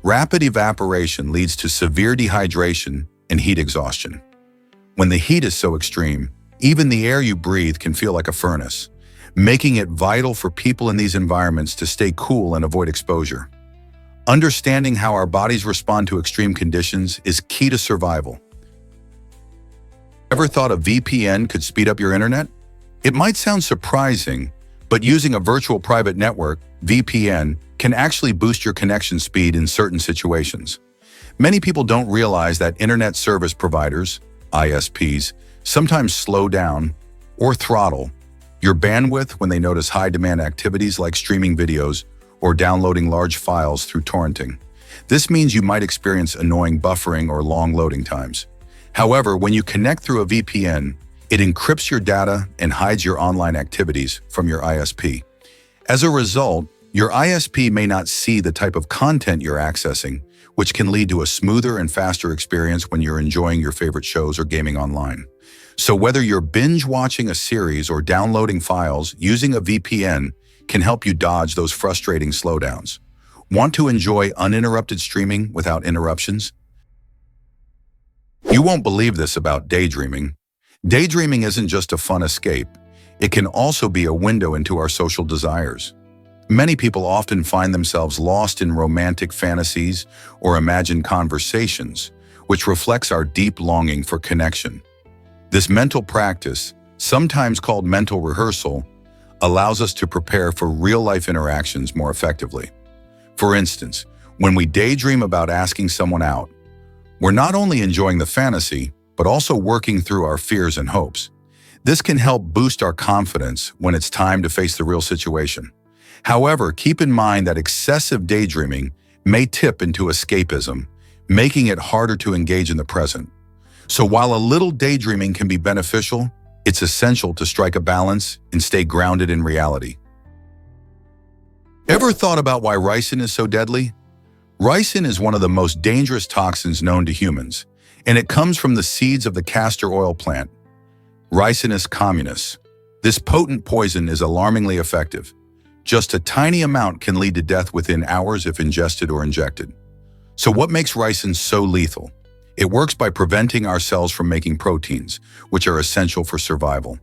Rapid evaporation leads to severe dehydration and heat exhaustion. When the heat is so extreme, even the air you breathe can feel like a furnace, making it vital for people in these environments to stay cool and avoid exposure. Understanding how our bodies respond to extreme conditions is key to survival. Ever thought a VPN could speed up your internet? It might sound surprising, but using a virtual private network, VPN, can actually boost your connection speed in certain situations. Many people don't realize that internet service providers, ISPs, sometimes slow down or throttle your bandwidth when they notice high-demand activities like streaming videos or downloading large files through torrenting. This means you might experience annoying buffering or long loading times. However, when you connect through a VPN, it encrypts your data and hides your online activities from your ISP. As a result, your ISP may not see the type of content you're accessing, which can lead to a smoother and faster experience when you're enjoying your favorite shows or gaming online. So whether you're binge-watching a series or downloading files, using a VPN can help you dodge those frustrating slowdowns. Want to enjoy uninterrupted streaming without interruptions? You won't believe this about daydreaming. Daydreaming isn't just a fun escape. It can also be a window into our social desires. Many people often find themselves lost in romantic fantasies or imagined conversations, which reflects our deep longing for connection. This mental practice, sometimes called mental rehearsal, allows us to prepare for real-life interactions more effectively. For instance, when we daydream about asking someone out, we're not only enjoying the fantasy, but also working through our fears and hopes. This can help boost our confidence when it's time to face the real situation. However, keep in mind that excessive daydreaming may tip into escapism, making it harder to engage in the present. So while a little daydreaming can be beneficial, it's essential to strike a balance and stay grounded in reality. Ever thought about why ricin is so deadly? Ricin is one of the most dangerous toxins known to humans, and it comes from the seeds of the castor oil plant, Ricinus communis. This potent poison is alarmingly effective. Just a tiny amount can lead to death within hours if ingested or injected. So what makes ricin so lethal? It works by preventing our cells from making proteins, which are essential for survival.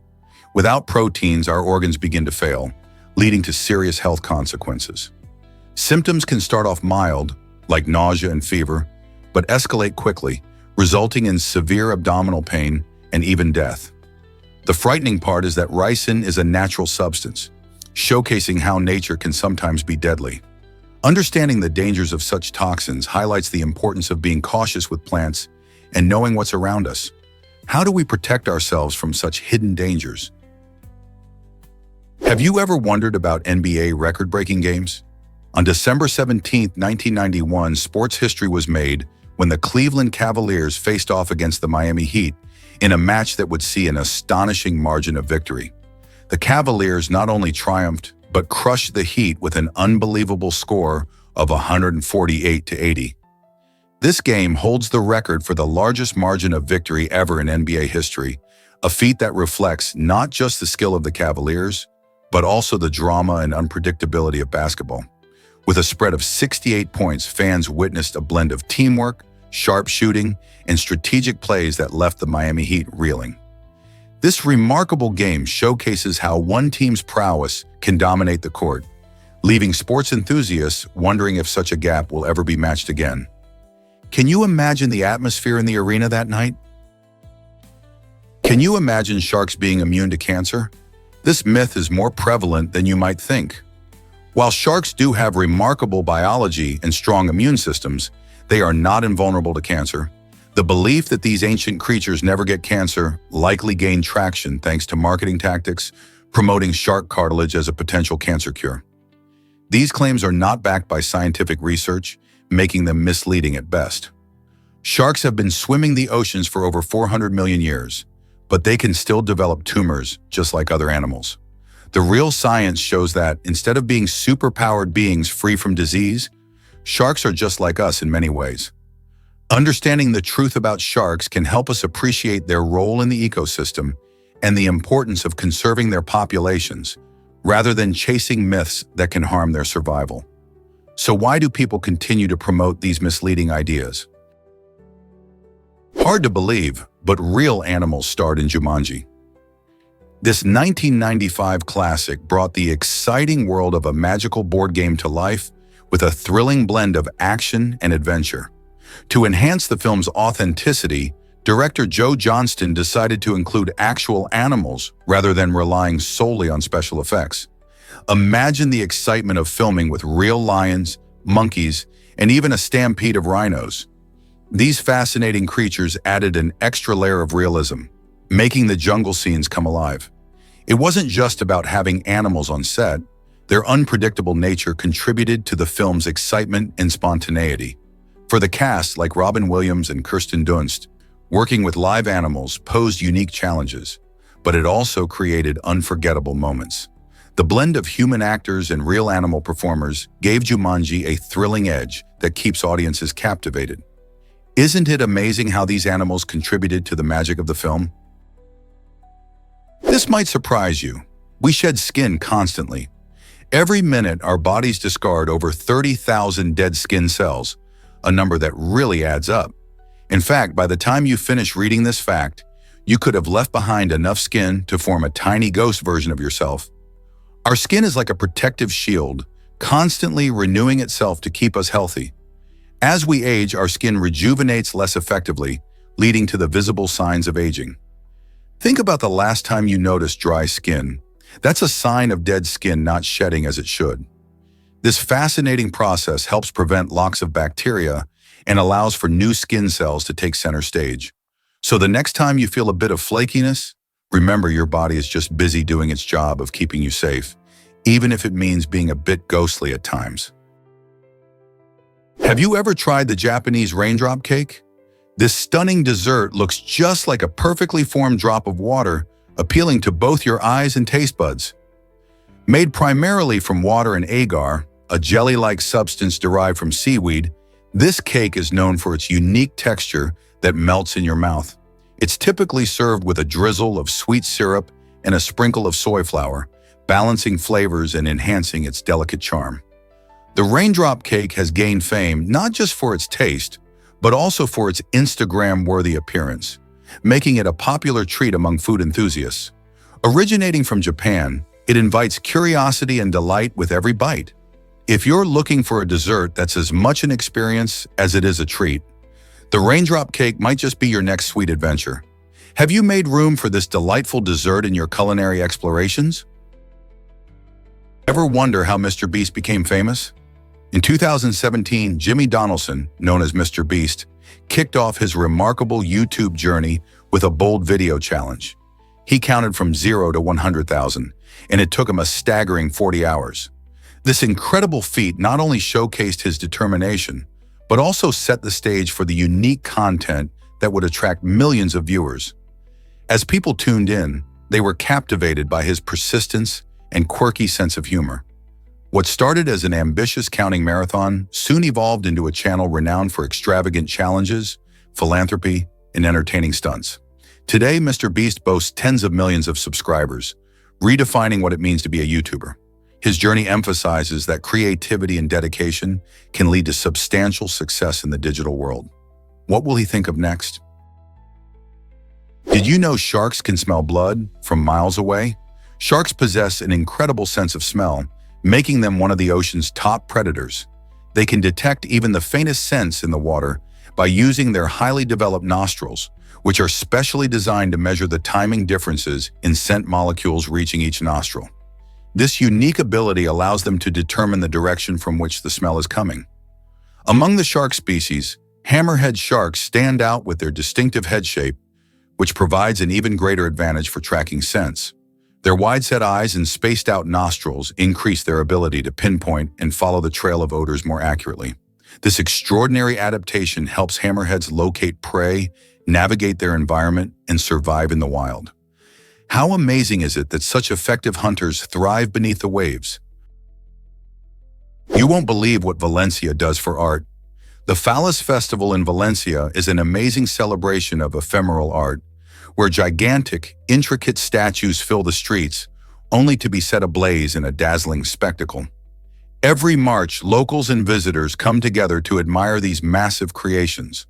Without proteins, our organs begin to fail, leading to serious health consequences. Symptoms can start off mild, like nausea and fever, but escalate quickly, resulting in severe abdominal pain and even death. The frightening part is that ricin is a natural substance, showcasing how nature can sometimes be deadly. Understanding the dangers of such toxins highlights the importance of being cautious with plants and knowing what's around us. How do we protect ourselves from such hidden dangers? Have you ever wondered about NBA record-breaking games? On December 17, 1991, sports history was made when the Cleveland Cavaliers faced off against the Miami Heat in a match that would see an astonishing margin of victory. The Cavaliers not only triumphed, but crushed the Heat with an unbelievable score of 148-80. This game holds the record for the largest margin of victory ever in NBA history, a feat that reflects not just the skill of the Cavaliers, but also the drama and unpredictability of basketball. With a spread of 68 points, fans witnessed a blend of teamwork, sharp shooting, and strategic plays that left the Miami Heat reeling. This remarkable game showcases how one team's prowess can dominate the court, leaving sports enthusiasts wondering if such a gap will ever be matched again. Can you imagine the atmosphere in the arena that night? Can you imagine sharks being immune to cancer? This myth is more prevalent than you might think. While sharks do have remarkable biology and strong immune systems, they are not invulnerable to cancer. The belief that these ancient creatures never get cancer likely gained traction thanks to marketing tactics, promoting shark cartilage as a potential cancer cure. These claims are not backed by scientific research, making them misleading at best. Sharks have been swimming the oceans for over 400 million years, but they can still develop tumors just like other animals. The real science shows that instead of being superpowered beings free from disease, sharks are just like us in many ways. Understanding the truth about sharks can help us appreciate their role in the ecosystem and the importance of conserving their populations, rather than chasing myths that can harm their survival. So why do people continue to promote these misleading ideas? Hard to believe, but real animals starred in Jumanji. This 1995 classic brought the exciting world of a magical board game to life with a thrilling blend of action and adventure. To enhance the film's authenticity, director Joe Johnston decided to include actual animals rather than relying solely on special effects. Imagine the excitement of filming with real lions, monkeys, and even a stampede of rhinos. These fascinating creatures added an extra layer of realism, making the jungle scenes come alive. It wasn't just about having animals on set. Their unpredictable nature contributed to the film's excitement and spontaneity. For the cast, like Robin Williams and Kirsten Dunst, working with live animals posed unique challenges, but it also created unforgettable moments. The blend of human actors and real animal performers gave Jumanji a thrilling edge that keeps audiences captivated. Isn't it amazing how these animals contributed to the magic of the film? This might surprise you. We shed skin constantly. Every minute, our bodies discard over 30,000 dead skin cells, a number that really adds up. In fact, by the time you finish reading this fact, you could have left behind enough skin to form a tiny ghost version of yourself. Our skin is like a protective shield, constantly renewing itself to keep us healthy. As we age, our skin rejuvenates less effectively, leading to the visible signs of aging. Think about the last time you noticed dry skin. That's a sign of dead skin not shedding as it should. This fascinating process helps prevent locks of bacteria and allows for new skin cells to take center stage. So the next time you feel a bit of flakiness, remember your body is just busy doing its job of keeping you safe, even if it means being a bit ghostly at times. Have you ever tried the Japanese raindrop cake? This stunning dessert looks just like a perfectly formed drop of water, appealing to both your eyes and taste buds. Made primarily from water and agar, a jelly-like substance derived from seaweed, this cake is known for its unique texture that melts in your mouth. It's typically served with a drizzle of sweet syrup and a sprinkle of soy flour, balancing flavors and enhancing its delicate charm. The raindrop cake has gained fame not just for its taste, but also for its Instagram-worthy appearance, making it a popular treat among food enthusiasts. Originating from Japan, it invites curiosity and delight with every bite. If you're looking for a dessert that's as much an experience as it is a treat, the raindrop cake might just be your next sweet adventure. Have you made room for this delightful dessert in your culinary explorations? Ever wonder how Mr. Beast became famous? In 2017, Jimmy Donaldson, known as Mr. Beast, kicked off his remarkable YouTube journey with a bold video challenge. He counted from 0 to 100,000, and it took him a staggering 40 hours. This incredible feat not only showcased his determination, but also set the stage for the unique content that would attract millions of viewers. As people tuned in, they were captivated by his persistence and quirky sense of humor. What started as an ambitious counting marathon soon evolved into a channel renowned for extravagant challenges, philanthropy, and entertaining stunts. Today, Mr. Beast boasts tens of millions of subscribers, redefining what it means to be a YouTuber. His journey emphasizes that creativity and dedication can lead to substantial success in the digital world. What will he think of next? Did you know sharks can smell blood from miles away? Sharks possess an incredible sense of smell, making them one of the ocean's top predators. They can detect even the faintest scents in the water by using their highly developed nostrils, which are specially designed to measure the timing differences in scent molecules reaching each nostril. This unique ability allows them to determine the direction from which the smell is coming. Among the shark species, hammerhead sharks stand out with their distinctive head shape, which provides an even greater advantage for tracking scents. Their wide-set eyes and spaced-out nostrils increase their ability to pinpoint and follow the trail of odors more accurately. This extraordinary adaptation helps hammerheads locate prey, navigate their environment, and survive in the wild. How amazing is it that such effective hunters thrive beneath the waves? You won't believe what Valencia does for art. The Phallus Festival in Valencia is an amazing celebration of ephemeral art, where gigantic, intricate statues fill the streets, only to be set ablaze in a dazzling spectacle. Every March, locals and visitors come together to admire these massive creations,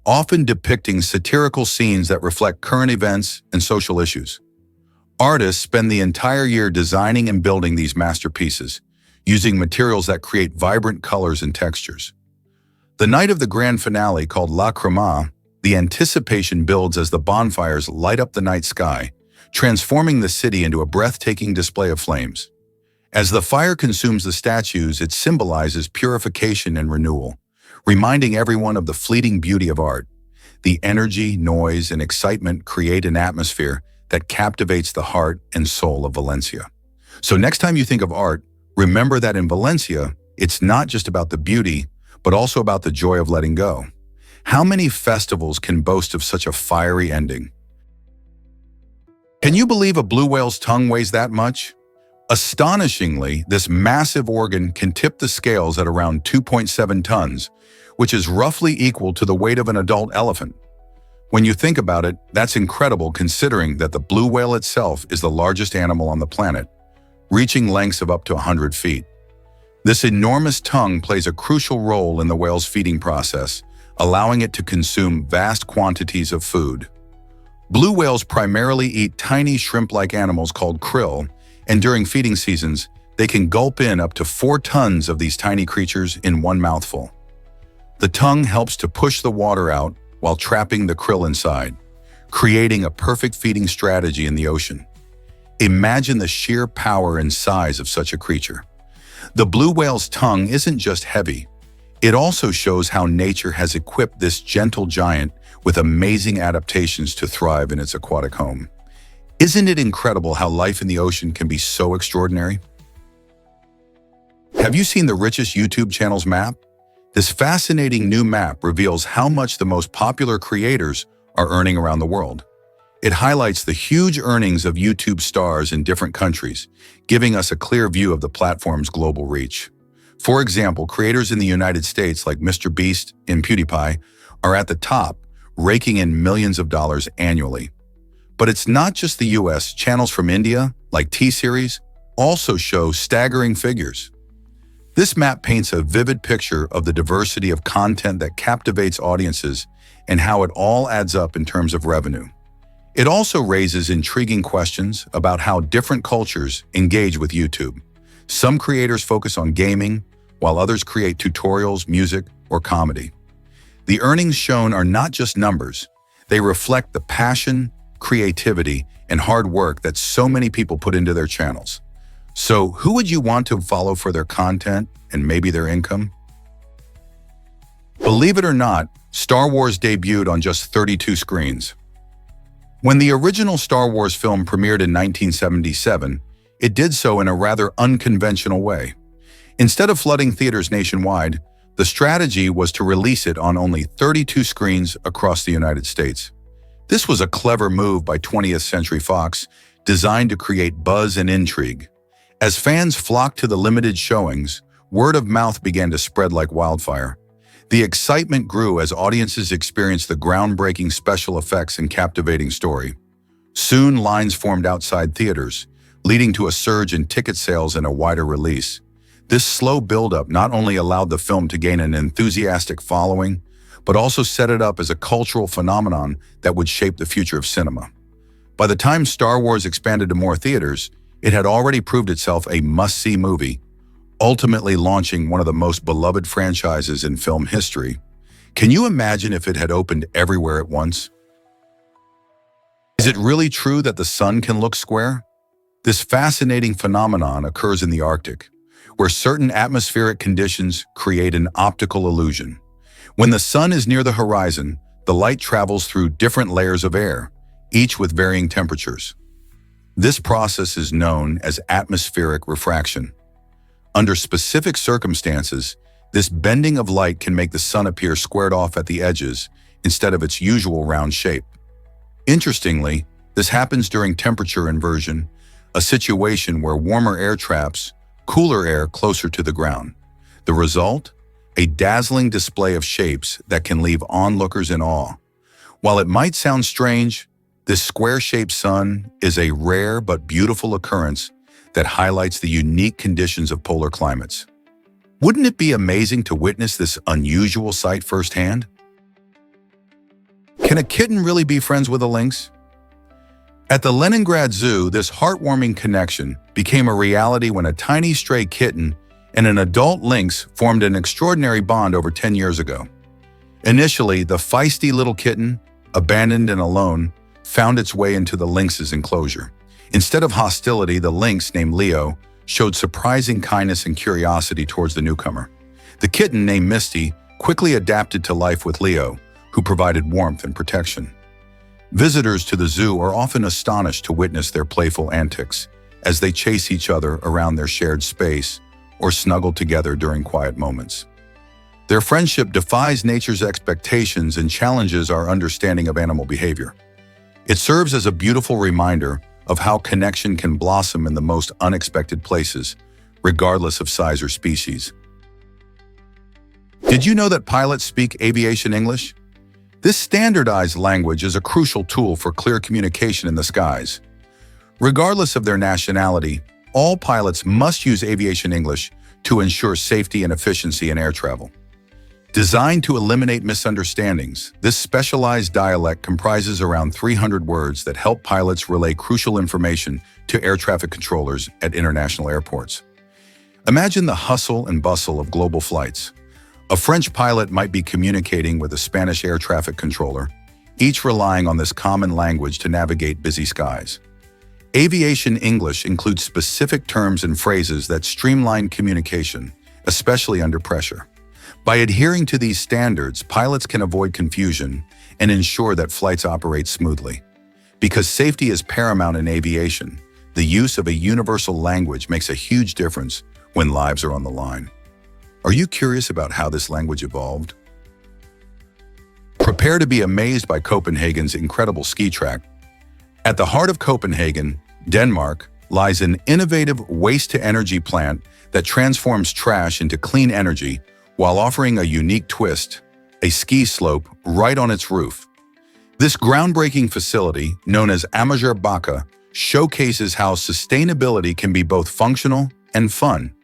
often depicting satirical scenes that reflect current events and social issues. Artists spend the entire year designing and building these masterpieces, using materials that create vibrant colors and textures. The night of the grand finale, called La Crema, the anticipation builds as the bonfires light up the night sky, transforming the city into a breathtaking display of flames. As the fire consumes the statues, it symbolizes purification and renewal, reminding everyone of the fleeting beauty of art. The energy, noise, and excitement create an atmosphere that captivates the heart and soul of Valencia. So next time you think of art, remember that in Valencia, it's not just about the beauty, but also about the joy of letting go. How many festivals can boast of such a fiery ending? Can you believe a blue whale's tongue weighs that much? Astonishingly, this massive organ can tip the scales at around 2.7 tons, which is roughly equal to the weight of an adult elephant. When you think about it, that's incredible considering that the blue whale itself is the largest animal on the planet, reaching lengths of up to 100 feet. This enormous tongue plays a crucial role in the whale's feeding process, allowing it to consume vast quantities of food. Blue whales primarily eat tiny shrimp-like animals called krill, and during feeding seasons, they can gulp in up to 4 tons of these tiny creatures in one mouthful. The tongue helps to push the water out while trapping the krill inside, creating a perfect feeding strategy in the ocean. Imagine the sheer power and size of such a creature. The blue whale's tongue isn't just heavy. It also shows how nature has equipped this gentle giant with amazing adaptations to thrive in its aquatic home. Isn't it incredible how life in the ocean can be so extraordinary? Have you seen the richest YouTube channels map? This fascinating new map reveals how much the most popular creators are earning around the world. It highlights the huge earnings of YouTube stars in different countries, giving us a clear view of the platform's global reach. For example, creators in the United States like Mr. Beast and PewDiePie are at the top, raking in millions of dollars annually. But it's not just the US. Channels from India, like T-Series, also show staggering figures. This map paints a vivid picture of the diversity of content that captivates audiences and how it all adds up in terms of revenue. It also raises intriguing questions about how different cultures engage with YouTube. Some creators focus on gaming, while others create tutorials, music, or comedy. The earnings shown are not just numbers. They reflect the passion, creativity, and hard work that so many people put into their channels. So, who would you want to follow for their content and maybe their income? Believe it or not, Star Wars debuted on just 32 screens. When the original Star Wars film premiered in 1977, it did so in a rather unconventional way. Instead of flooding theaters nationwide, the strategy was to release it on only 32 screens across the United States. This was a clever move by 20th Century Fox, designed to create buzz and intrigue. As fans flocked to the limited showings, word of mouth began to spread like wildfire. The excitement grew as audiences experienced the groundbreaking special effects and captivating story. Soon, lines formed outside theaters, leading to a surge in ticket sales and a wider release. This slow buildup not only allowed the film to gain an enthusiastic following, but also set it up as a cultural phenomenon that would shape the future of cinema. By the time Star Wars expanded to more theaters, it had already proved itself a must-see movie, ultimately launching one of the most beloved franchises in film history. Can you imagine if it had opened everywhere at once? Is it really true that the sun can look square? This fascinating phenomenon occurs in the Arctic, where certain atmospheric conditions create an optical illusion. When the sun is near the horizon, the light travels through different layers of air, each with varying temperatures. This process is known as atmospheric refraction. Under specific circumstances, this bending of light can make the sun appear squared off at the edges instead of its usual round shape. Interestingly, this happens during temperature inversion, a situation where warmer air traps cooler air closer to the ground. The result? A dazzling display of shapes that can leave onlookers in awe. While it might sound strange, this square-shaped sun is a rare but beautiful occurrence that highlights the unique conditions of polar climates. Wouldn't it be amazing to witness this unusual sight firsthand? Can a kitten really be friends with a lynx? At the Leningrad Zoo, this heartwarming connection became a reality when a tiny stray kitten and an adult lynx formed an extraordinary bond over 10 years ago. Initially, the feisty little kitten, abandoned and alone, found its way into the lynx's enclosure. Instead of hostility, the lynx, named Leo, showed surprising kindness and curiosity towards the newcomer. The kitten, named Misty, quickly adapted to life with Leo, who provided warmth and protection. Visitors to the zoo are often astonished to witness their playful antics as they chase each other around their shared space or snuggle together during quiet moments. Their friendship defies nature's expectations and challenges our understanding of animal behavior. It serves as a beautiful reminder of how connection can blossom in the most unexpected places, regardless of size or species. Did you know that pilots speak aviation English? This standardized language is a crucial tool for clear communication in the skies. Regardless of their nationality, all pilots must use aviation English to ensure safety and efficiency in air travel. Designed to eliminate misunderstandings, this specialized dialect comprises around 300 words that help pilots relay crucial information to air traffic controllers at international airports. Imagine the hustle and bustle of global flights. A French pilot might be communicating with a Spanish air traffic controller, each relying on this common language to navigate busy skies. Aviation English includes specific terms and phrases that streamline communication, especially under pressure. By adhering to these standards, pilots can avoid confusion and ensure that flights operate smoothly. Because safety is paramount in aviation, the use of a universal language makes a huge difference when lives are on the line. Are you curious about how this language evolved? Prepare to be amazed by Copenhagen's incredible ski track. At the heart of Copenhagen, Denmark, lies an innovative waste-to-energy plant that transforms trash into clean energy while offering a unique twist, a ski slope right on its roof. This groundbreaking facility, known as Amager showcases how sustainability can be both functional and fun.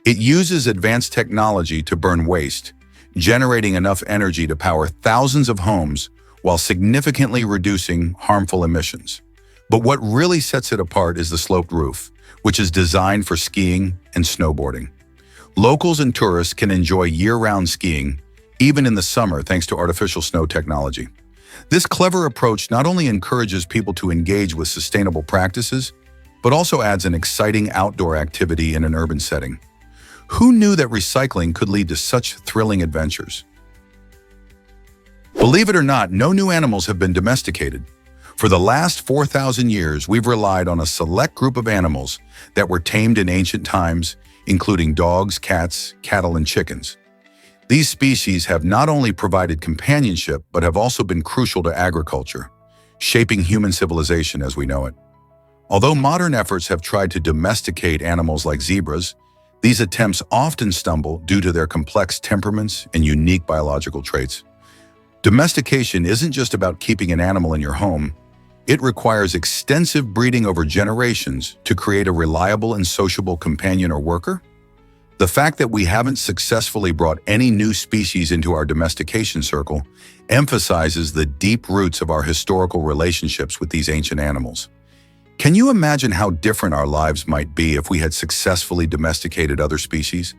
It uses advanced technology to burn waste, generating enough energy to power thousands of homes while significantly reducing harmful emissions. But what really sets it apart is the sloped roof, which is designed for skiing and snowboarding. Locals and tourists can enjoy year-round skiing, even in the summer thanks to artificial snow technology. This clever approach not only encourages people to engage with sustainable practices, but also adds an exciting outdoor activity in an urban setting. Who knew that recycling could lead to such thrilling adventures? Believe it or not, no new animals have been domesticated. For the last 4,000 years, we've relied on a select group of animals that were tamed in ancient times, including dogs, cats, cattle, and chickens. These species have not only provided companionship, but have also been crucial to agriculture, shaping human civilization as we know it. Although modern efforts have tried to domesticate animals like zebras, these attempts often stumble due to their complex temperaments and unique biological traits. Domestication isn't just about keeping an animal in your home. It requires extensive breeding over generations to create a reliable and sociable companion or worker. The fact that we haven't successfully brought any new species into our domestication circle emphasizes the deep roots of our historical relationships with these ancient animals. Can you imagine how different our lives might be if we had successfully domesticated other species?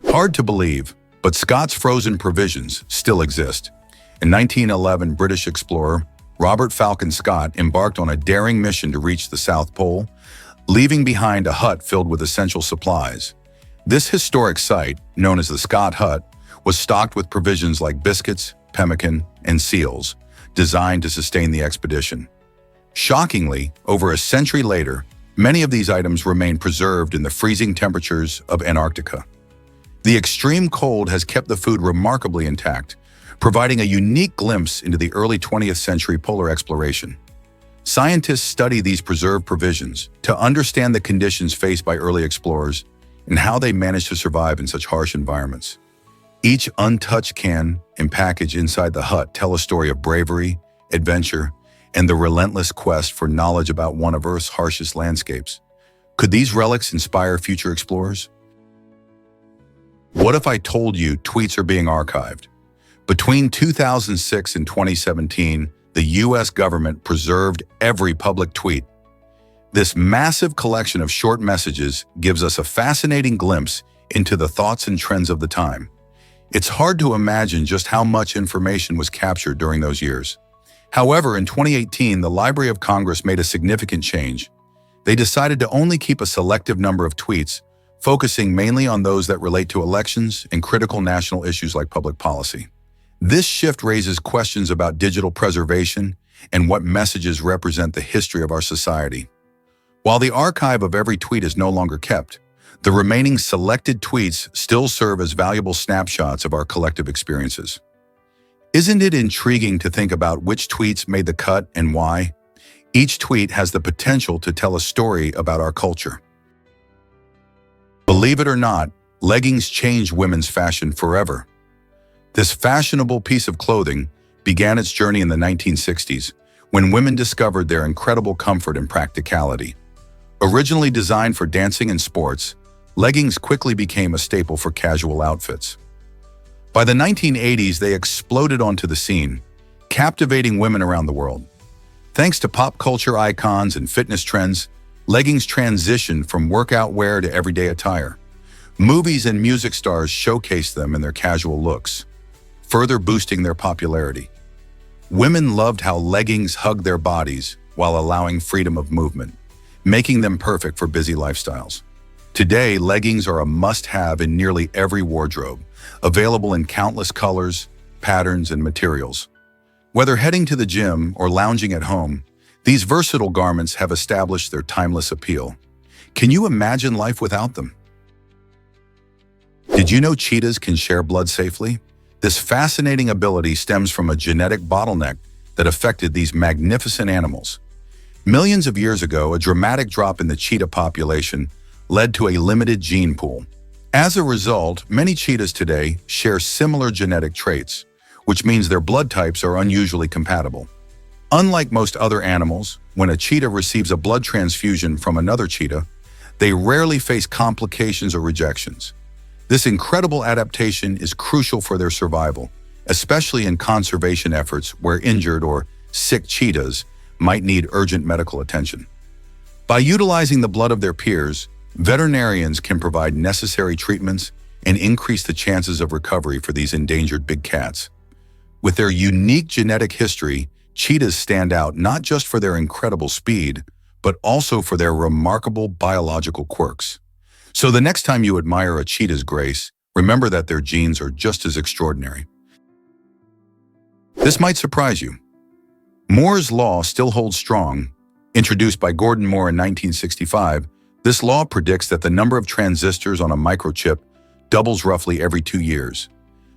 Hard to believe, but Scott's frozen provisions still exist. In 1911, British explorer Robert Falcon Scott embarked on a daring mission to reach the South Pole, leaving behind a hut filled with essential supplies. This historic site, known as the Scott Hut, was stocked with provisions like biscuits, pemmican, and seals, designed to sustain the expedition. Shockingly, over a century later, many of these items remain preserved in the freezing temperatures of Antarctica. The extreme cold has kept the food remarkably intact, providing a unique glimpse into the early 20th century polar exploration. Scientists study these preserved provisions to understand the conditions faced by early explorers and how they managed to survive in such harsh environments. Each untouched can and package inside the hut tell a story of bravery, adventure, and the relentless quest for knowledge about one of Earth's harshest landscapes. Could these relics inspire future explorers? What if I told you tweets are being archived? Between 2006 and 2017, the US government preserved every public tweet. This massive collection of short messages gives us a fascinating glimpse into the thoughts and trends of the time. It's hard to imagine just how much information was captured during those years. However, in 2018, the Library of Congress made a significant change. They decided to only keep a selective number of tweets, focusing mainly on those that relate to elections and critical national issues like public policy. This shift raises questions about digital preservation and what messages represent the history of our society. While the archive of every tweet is no longer kept, the remaining selected tweets still serve as valuable snapshots of our collective experiences. Isn't it intriguing to think about which tweets made the cut and why? Each tweet has the potential to tell a story about our culture. Believe it or not, leggings changed women's fashion forever. This fashionable piece of clothing began its journey in the 1960s, when women discovered their incredible comfort and practicality. Originally designed for dancing and sports, leggings quickly became a staple for casual outfits. By the 1980s, they exploded onto the scene, captivating women around the world. Thanks to pop culture icons and fitness trends, leggings transitioned from workout wear to everyday attire. Movies and music stars showcased them in their casual looks, further boosting their popularity. Women loved how leggings hugged their bodies while allowing freedom of movement, making them perfect for busy lifestyles. Today, leggings are a must-have in nearly every wardrobe, available in countless colors, patterns, and materials. Whether heading to the gym or lounging at home, these versatile garments have established their timeless appeal. Can you imagine life without them? Did you know cheetahs can share blood safely? This fascinating ability stems from a genetic bottleneck that affected these magnificent animals. Millions of years ago, a dramatic drop in the cheetah population led to a limited gene pool. As a result, many cheetahs today share similar genetic traits, which means their blood types are unusually compatible. Unlike most other animals, when a cheetah receives a blood transfusion from another cheetah, They rarely face complications or rejections. This incredible adaptation is crucial for their survival, especially in conservation efforts where injured or sick cheetahs might need urgent medical attention. By utilizing the blood of their peers, veterinarians can provide necessary treatments and increase the chances of recovery for these endangered big cats. With their unique genetic history, cheetahs stand out not just for their incredible speed, but also for their remarkable biological quirks. So the next time you admire a cheetah's grace, remember that their genes are just as extraordinary. This might surprise you. Moore's law still holds strong. Introduced by Gordon Moore in 1965, this law predicts that the number of transistors on a microchip doubles roughly every 2 years.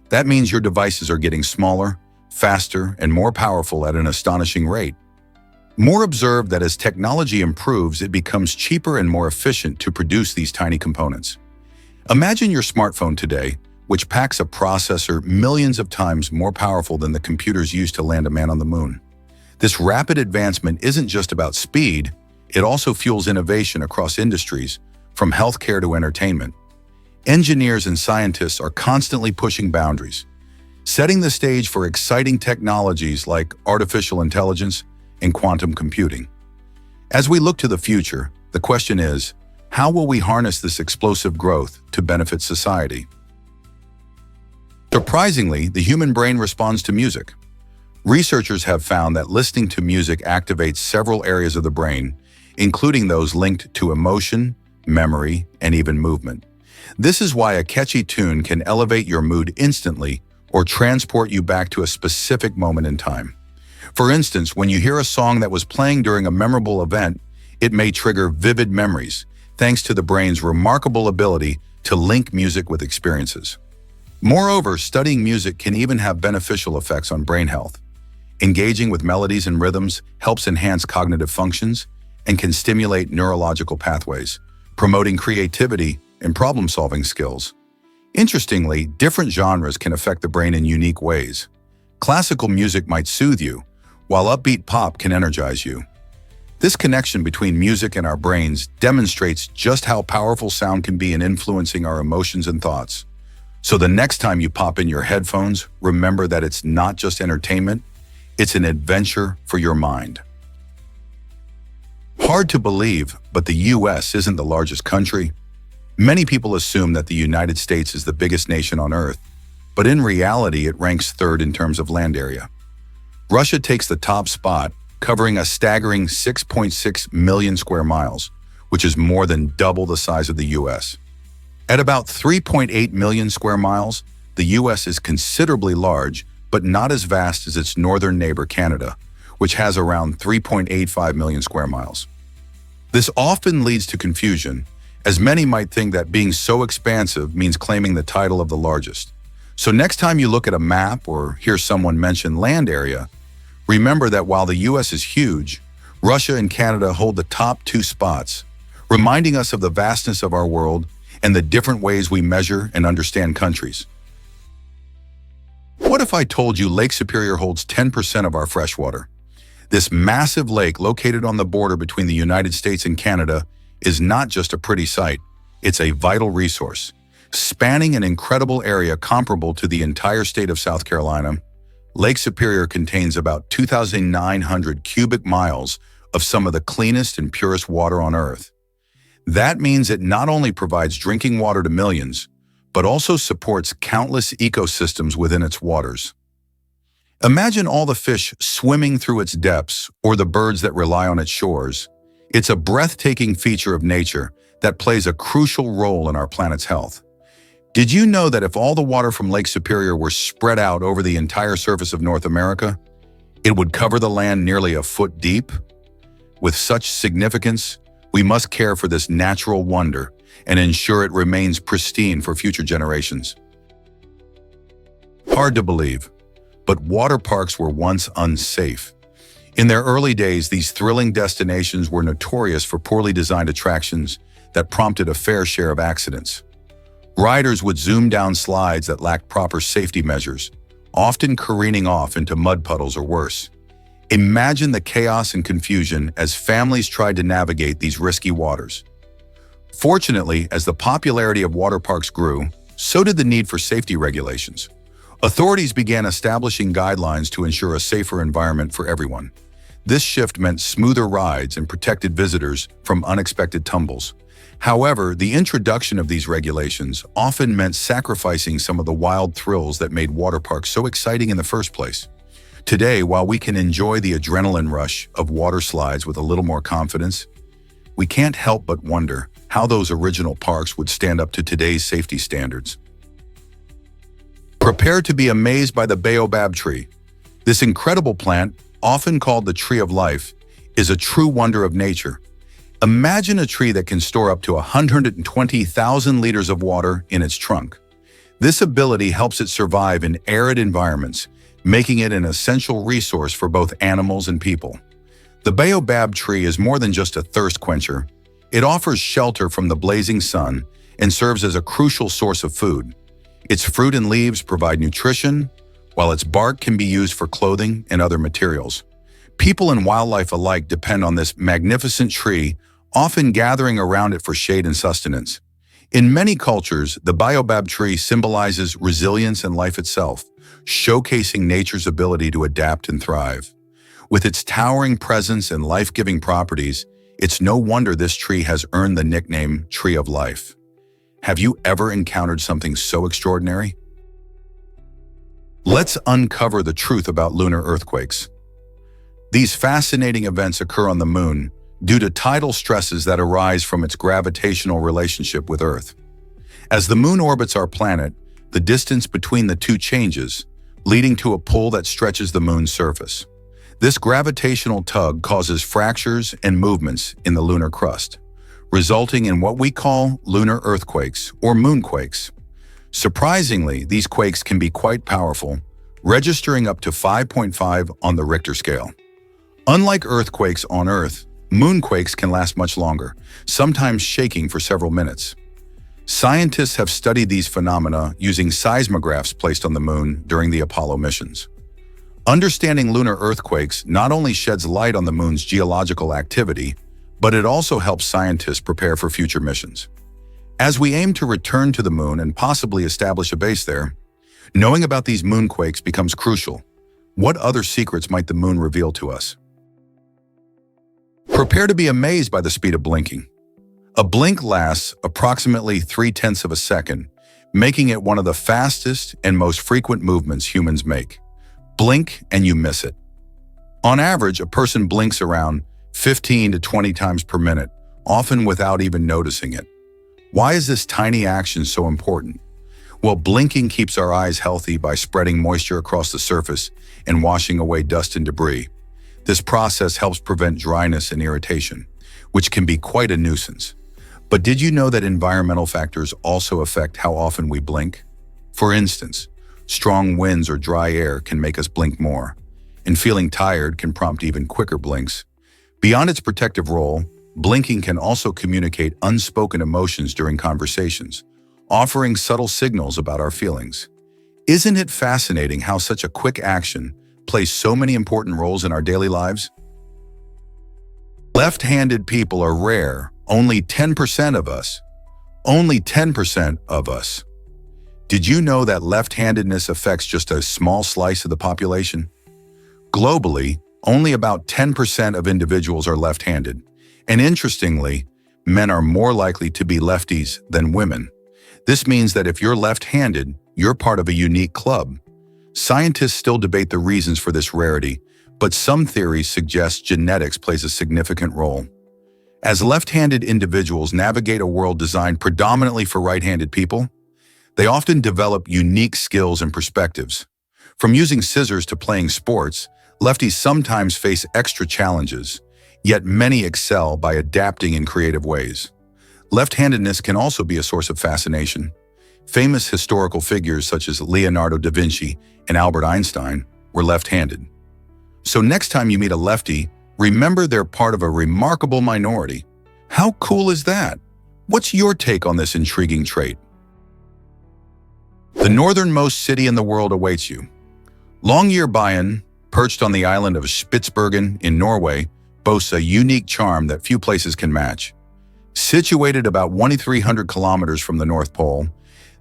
That means your devices are getting smaller, faster, and more powerful at an astonishing rate. Moore observed that as technology improves, it becomes cheaper and more efficient to produce these tiny components. Imagine your smartphone today, which packs a processor millions of times more powerful than the computers used to land a man on the moon. This rapid advancement isn't just about speed, it also fuels innovation across industries, from healthcare to entertainment. Engineers and scientists are constantly pushing boundaries, setting the stage for exciting technologies like artificial intelligence and quantum computing. As we look to the future, the question is, how will we harness this explosive growth to benefit society? Surprisingly, the human brain responds to music. Researchers have found that listening to music activates several areas of the brain, including those linked to emotion, memory, and even movement. This is why a catchy tune can elevate your mood instantly or transport you back to a specific moment in time. For instance, when you hear a song that was playing during a memorable event, it may trigger vivid memories, thanks to the brain's remarkable ability to link music with experiences. Moreover, studying music can even have beneficial effects on brain health. Engaging with melodies and rhythms helps enhance cognitive functions and can stimulate neurological pathways, promoting creativity and problem-solving skills. Interestingly, different genres can affect the brain in unique ways. Classical music might soothe you, while upbeat pop can energize you. This connection between music and our brains demonstrates just how powerful sound can be in influencing our emotions and thoughts. So the next time you pop in your headphones, remember that it's not just entertainment, it's an adventure for your mind. Hard to believe, but the US isn't the largest country. Many people assume that the United States is the biggest nation on Earth, but in reality it ranks third in terms of land area. Russia takes the top spot, covering a staggering 6.6 million square miles, which is more than double the size of the US. At about 3.8 million square miles, the US is considerably large, but not as vast as its northern neighbor Canada, which has around 3.85 million square miles. This often leads to confusion, as many might think that being so expansive means claiming the title of the largest. So next time you look at a map or hear someone mention land area, remember that while the US is huge, Russia and Canada hold the top 2 spots, reminding us of the vastness of our world and the different ways we measure and understand countries. What if I told you Lake Superior holds 10% of our freshwater? This massive lake located on the border between the United States and Canada is not just a pretty sight, it's a vital resource. Spanning an incredible area comparable to the entire state of South Carolina, Lake Superior contains about 2,900 cubic miles of some of the cleanest and purest water on Earth. That means it not only provides drinking water to millions, but also supports countless ecosystems within its waters. Imagine all the fish swimming through its depths or the birds that rely on its shores. It's a breathtaking feature of nature that plays a crucial role in our planet's health. Did you know that if all the water from Lake Superior were spread out over the entire surface of North America, it would cover the land nearly a foot deep? With such significance, we must care for this natural wonder and ensure it remains pristine for future generations. Hard to believe, but water parks were once unsafe. In their early days, these thrilling destinations were notorious for poorly designed attractions that prompted a fair share of accidents. Riders would zoom down slides that lacked proper safety measures, often careening off into mud puddles or worse. Imagine the chaos and confusion as families tried to navigate these risky waters. Fortunately, as the popularity of water parks grew, so did the need for safety regulations. Authorities began establishing guidelines to ensure a safer environment for everyone. This shift meant smoother rides and protected visitors from unexpected tumbles. However, the introduction of these regulations often meant sacrificing some of the wild thrills that made water parks so exciting in the first place. Today, while we can enjoy the adrenaline rush of water slides with a little more confidence, we can't help but wonder how those original parks would stand up to today's safety standards. Prepare to be amazed by the baobab tree. This incredible plant, often called the tree of life, is a true wonder of nature. Imagine a tree that can store up to 120,000 liters of water in its trunk. This ability helps it survive in arid environments, making it an essential resource for both animals and people. The baobab tree is more than just a thirst quencher. It offers shelter from the blazing sun and serves as a crucial source of food. Its fruit and leaves provide nutrition, while its bark can be used for clothing and other materials. People and wildlife alike depend on this magnificent tree, often gathering around it for shade and sustenance. In many cultures, the baobab tree symbolizes resilience and life itself, showcasing nature's ability to adapt and thrive. With its towering presence and life-giving properties, it's no wonder this tree has earned the nickname Tree of Life. Have you ever encountered something so extraordinary? Let's uncover the truth about lunar earthquakes. These fascinating events occur on the moon due to tidal stresses that arise from its gravitational relationship with Earth. As the moon orbits our planet, the distance between the two changes, leading to a pull that stretches the moon's surface. This gravitational tug causes fractures and movements in the lunar crust, resulting in what we call lunar earthquakes or moonquakes. Surprisingly, these quakes can be quite powerful, registering up to 5.5 on the Richter scale. Unlike earthquakes on Earth, moonquakes can last much longer, sometimes shaking for several minutes. Scientists have studied these phenomena using seismographs placed on the moon during the Apollo missions. Understanding lunar earthquakes not only sheds light on the moon's geological activity, but it also helps scientists prepare for future missions. As we aim to return to the moon and possibly establish a base there, knowing about these moonquakes becomes crucial. What other secrets might the moon reveal to us? Prepare to be amazed by the speed of blinking. A blink lasts approximately 0.3 of a second, making it one of the fastest and most frequent movements humans make. Blink and you miss it. On average, a person blinks around 15 to 20 times per minute, often without even noticing it. Why is this tiny action so important? Well, blinking keeps our eyes healthy by spreading moisture across the surface and washing away dust and debris. This process helps prevent dryness and irritation, which can be quite a nuisance. But did you know that environmental factors also affect how often we blink? For instance, strong winds or dry air can make us blink more, and feeling tired can prompt even quicker blinks. Beyond its protective role, blinking can also communicate unspoken emotions during conversations, offering subtle signals about our feelings. Isn't it fascinating how such a quick action plays so many important roles in our daily lives? Left-handed people are rare, only 10% of us. Only 10% of us. Did you know that left-handedness affects just a small slice of the population? Globally, only about 10% of individuals are left-handed. And interestingly, men are more likely to be lefties than women. This means that if you're left-handed, you're part of a unique club. Scientists still debate the reasons for this rarity, but some theories suggest genetics plays a significant role. As left-handed individuals navigate a world designed predominantly for right-handed people, they often develop unique skills and perspectives. From using scissors to playing sports, lefties sometimes face extra challenges, yet many excel by adapting in creative ways. Left-handedness can also be a source of fascination. Famous historical figures such as Leonardo da Vinci and Albert Einstein were left-handed. So next time you meet a lefty, remember they're part of a remarkable minority. How cool is that? What's your take on this intriguing trait? The northernmost city in the world awaits you. Longyearbyen, perched on the island of Spitsbergen in Norway, boasts a unique charm that few places can match. Situated about 2,300 kilometers from the North Pole,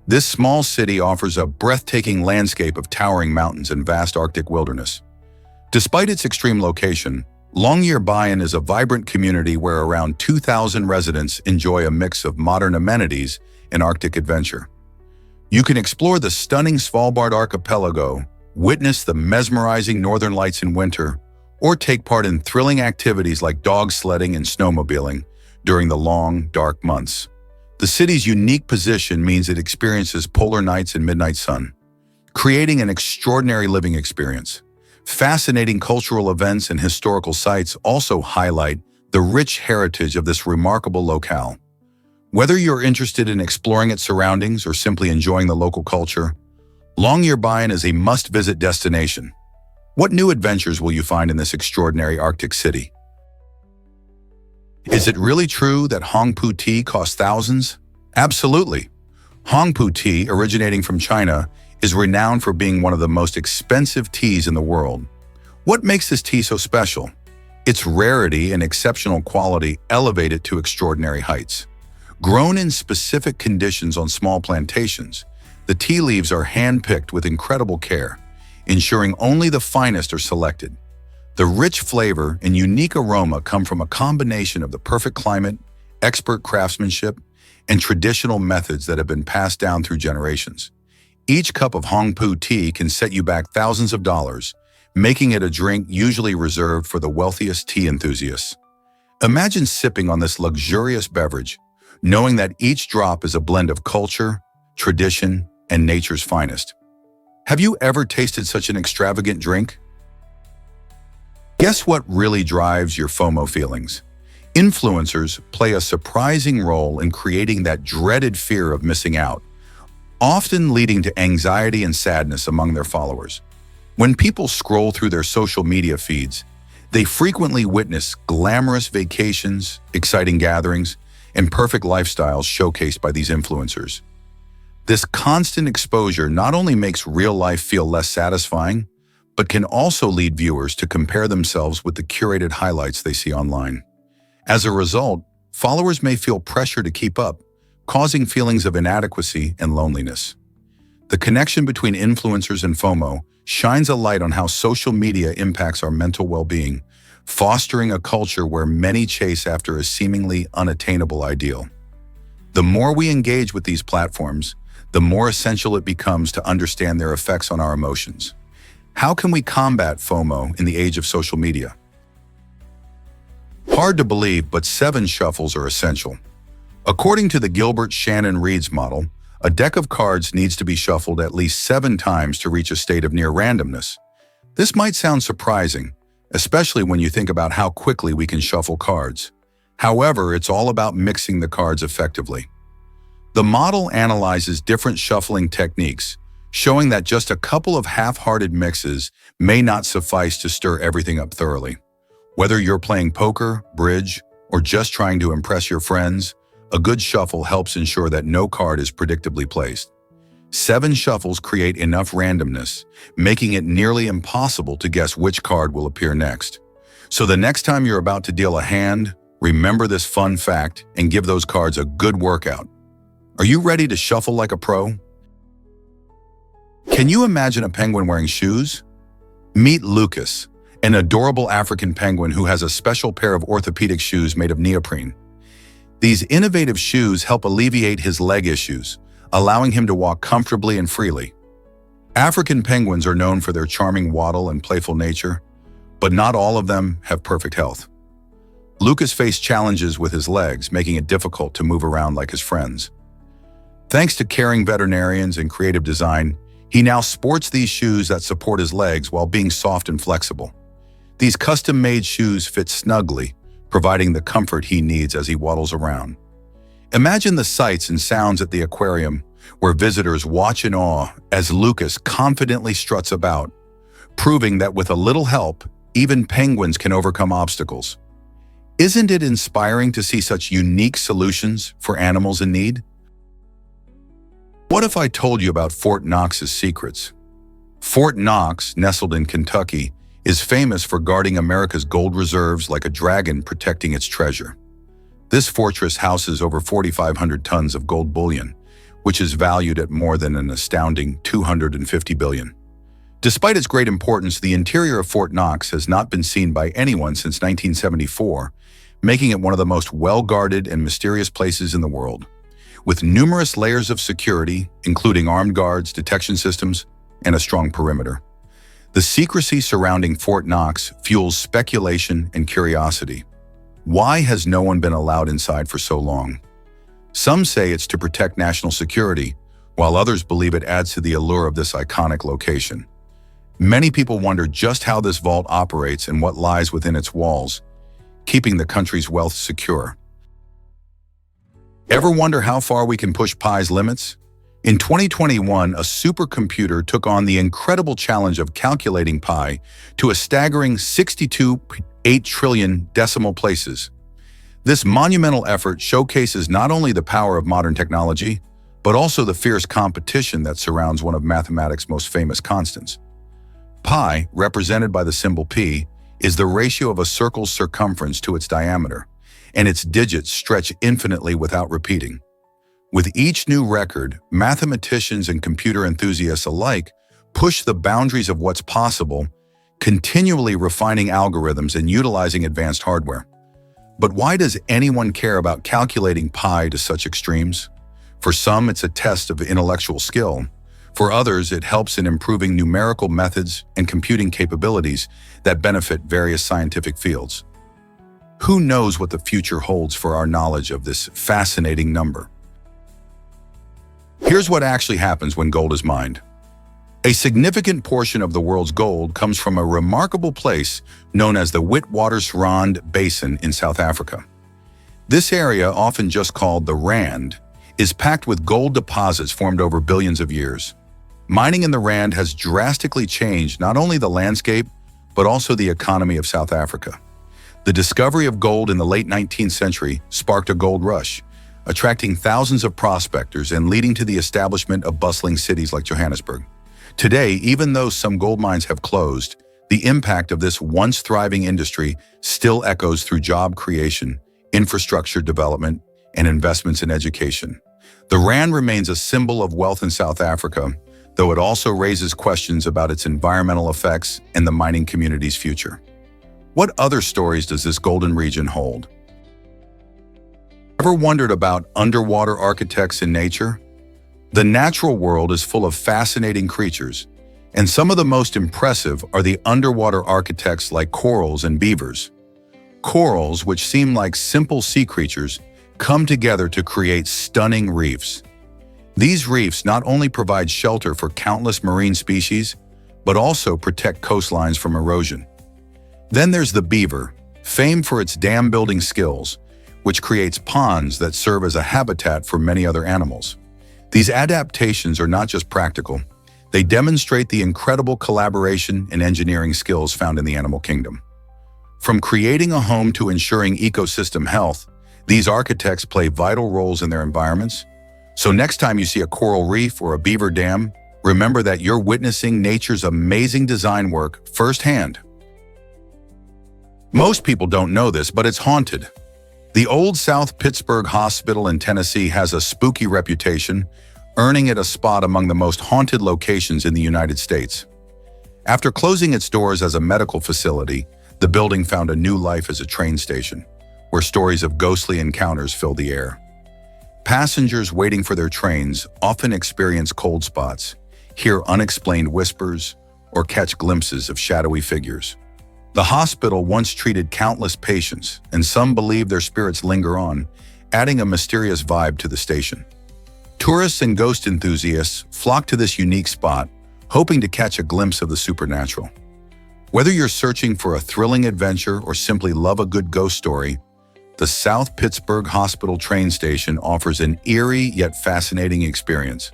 this small city offers a breathtaking landscape of towering mountains and vast Arctic wilderness. Despite its extreme location, Longyearbyen is a vibrant community where around 2,000 residents enjoy a mix of modern amenities and Arctic adventure. You can explore the stunning Svalbard archipelago, witness the mesmerizing northern lights in winter, or take part in thrilling activities like dog sledding and snowmobiling during the long, dark months. The city's unique position means it experiences polar nights and midnight sun, creating an extraordinary living experience. Fascinating cultural events and historical sites also highlight the rich heritage of this remarkable locale. Whether you're interested in exploring its surroundings or simply enjoying the local culture, Longyearbyen is a must-visit destination. What new adventures will you find in this extraordinary Arctic city? Is it really true that Hongpu tea costs thousands? Absolutely. Hongpu tea, originating from China, is renowned for being one of the most expensive teas in the world. What makes this tea so special? Its rarity and exceptional quality elevate it to extraordinary heights. Grown in specific conditions on small plantations, the tea leaves are hand-picked with incredible care, ensuring only the finest are selected. The rich flavor and unique aroma come from a combination of the perfect climate, expert craftsmanship, and traditional methods that have been passed down through generations. Each cup of Hongpu tea can set you back thousands of dollars, making it a drink usually reserved for the wealthiest tea enthusiasts. Imagine sipping on this luxurious beverage, knowing that each drop is a blend of culture, tradition, and nature's finest. Have you ever tasted such an extravagant drink? Guess what really drives your FOMO feelings? Influencers play a surprising role in creating that dreaded fear of missing out, often leading to anxiety and sadness among their followers. When people scroll through their social media feeds, they frequently witness glamorous vacations, exciting gatherings, and perfect lifestyles showcased by these influencers. This constant exposure not only makes real life feel less satisfying, but can also lead viewers to compare themselves with the curated highlights they see online. As a result, followers may feel pressure to keep up, causing feelings of inadequacy and loneliness. The connection between influencers and FOMO shines a light on how social media impacts our mental well-being, fostering a culture where many chase after a seemingly unattainable ideal. The more we engage with these platforms, the more essential it becomes to understand their effects on our emotions. How can we combat FOMO in the age of social media? Hard to believe, but 7 shuffles are essential. According to the Gilbert-Shannon-Reeds model, a deck of cards needs to be shuffled at least 7 times to reach a state of near randomness. This might sound surprising, especially when you think about how quickly we can shuffle cards. However, it's all about mixing the cards effectively. The model analyzes different shuffling techniques, showing that just a couple of half-hearted mixes may not suffice to stir everything up thoroughly. Whether you're playing poker, bridge, or just trying to impress your friends, a good shuffle helps ensure that no card is predictably placed. 7 shuffles create enough randomness, making it nearly impossible to guess which card will appear next. So the next time you're about to deal a hand, remember this fun fact and give those cards a good workout. Are you ready to shuffle like a pro? Can you imagine a penguin wearing shoes? Meet Lucas, an adorable African penguin who has a special pair of orthopedic shoes made of neoprene. These innovative shoes help alleviate his leg issues, allowing him to walk comfortably and freely. African penguins are known for their charming waddle and playful nature, but not all of them have perfect health. Lucas faced challenges with his legs, making it difficult to move around like his friends. Thanks to caring veterinarians and creative design, he now sports these shoes that support his legs while being soft and flexible. These custom-made shoes fit snugly, providing the comfort he needs as he waddles around. Imagine the sights and sounds at the aquarium, where visitors watch in awe as Lucas confidently struts about, proving that with a little help, even penguins can overcome obstacles. Isn't it inspiring to see such unique solutions for animals in need? What if I told you about Fort Knox's secrets? Fort Knox, nestled in Kentucky, is famous for guarding America's gold reserves like a dragon protecting its treasure. This fortress houses over 4,500 tons of gold bullion, which is valued at more than an astounding $250 billion. Despite its great importance, the interior of Fort Knox has not been seen by anyone since 1974, making it one of the most well-guarded and mysterious places in the world. With numerous layers of security, including armed guards, detection systems, and a strong perimeter. The secrecy surrounding Fort Knox fuels speculation and curiosity. Why has no one been allowed inside for so long? Some say it's to protect national security, while others believe it adds to the allure of this iconic location. Many people wonder just how this vault operates and what lies within its walls, keeping the country's wealth secure. Ever wonder how far we can push Pi's limits? In 2021, a supercomputer took on the incredible challenge of calculating pi to a staggering 62.8 trillion decimal places. This monumental effort showcases not only the power of modern technology, but also the fierce competition that surrounds one of mathematics' most famous constants. Pi, represented by the symbol p, is the ratio of a circle's circumference to its diameter, and its digits stretch infinitely without repeating. With each new record, mathematicians and computer enthusiasts alike push the boundaries of what's possible, continually refining algorithms and utilizing advanced hardware. But why does anyone care about calculating pi to such extremes? For some, it's a test of intellectual skill. For others, it helps in improving numerical methods and computing capabilities that benefit various scientific fields. Who knows what the future holds for our knowledge of this fascinating number? Here's what actually happens when gold is mined. A significant portion of the world's gold comes from a remarkable place known as the Witwatersrand Basin in South Africa. This area, often just called the Rand, is packed with gold deposits formed over billions of years. Mining in the Rand has drastically changed not only the landscape, but also the economy of South Africa. The discovery of gold in the late 19th century sparked a gold rush, attracting thousands of prospectors and leading to the establishment of bustling cities like Johannesburg. Today, even though some gold mines have closed, the impact of this once thriving industry still echoes through job creation, infrastructure development, and investments in education. The Rand remains a symbol of wealth in South Africa, though it also raises questions about its environmental effects and the mining community's future. What other stories does this golden region hold? Ever wondered about underwater architects in nature? The natural world is full of fascinating creatures, and some of the most impressive are the underwater architects like corals and beavers. Corals, which seem like simple sea creatures, come together to create stunning reefs. These reefs not only provide shelter for countless marine species, but also protect coastlines from erosion. Then there's the beaver, famed for its dam-building skills, which creates ponds that serve as a habitat for many other animals. These adaptations are not just practical, they demonstrate the incredible collaboration and engineering skills found in the animal kingdom. From creating a home to ensuring ecosystem health, these architects play vital roles in their environments. So next time you see a coral reef or a beaver dam, remember that you're witnessing nature's amazing design work firsthand. Most people don't know this, but it's haunted. The old South Pittsburgh Hospital in Tennessee has a spooky reputation, earning it a spot among the most haunted locations in the United States. After closing its doors as a medical facility, the building found a new life as a train station, where stories of ghostly encounters filled the air. Passengers waiting for their trains often experience cold spots, hear unexplained whispers, or catch glimpses of shadowy figures. The hospital once treated countless patients, and some believe their spirits linger on, adding a mysterious vibe to the station. Tourists and ghost enthusiasts flock to this unique spot, hoping to catch a glimpse of the supernatural. Whether you're searching for a thrilling adventure or simply love a good ghost story, the South Pittsburgh Hospital train station offers an eerie yet fascinating experience.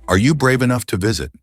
Are you brave enough to visit?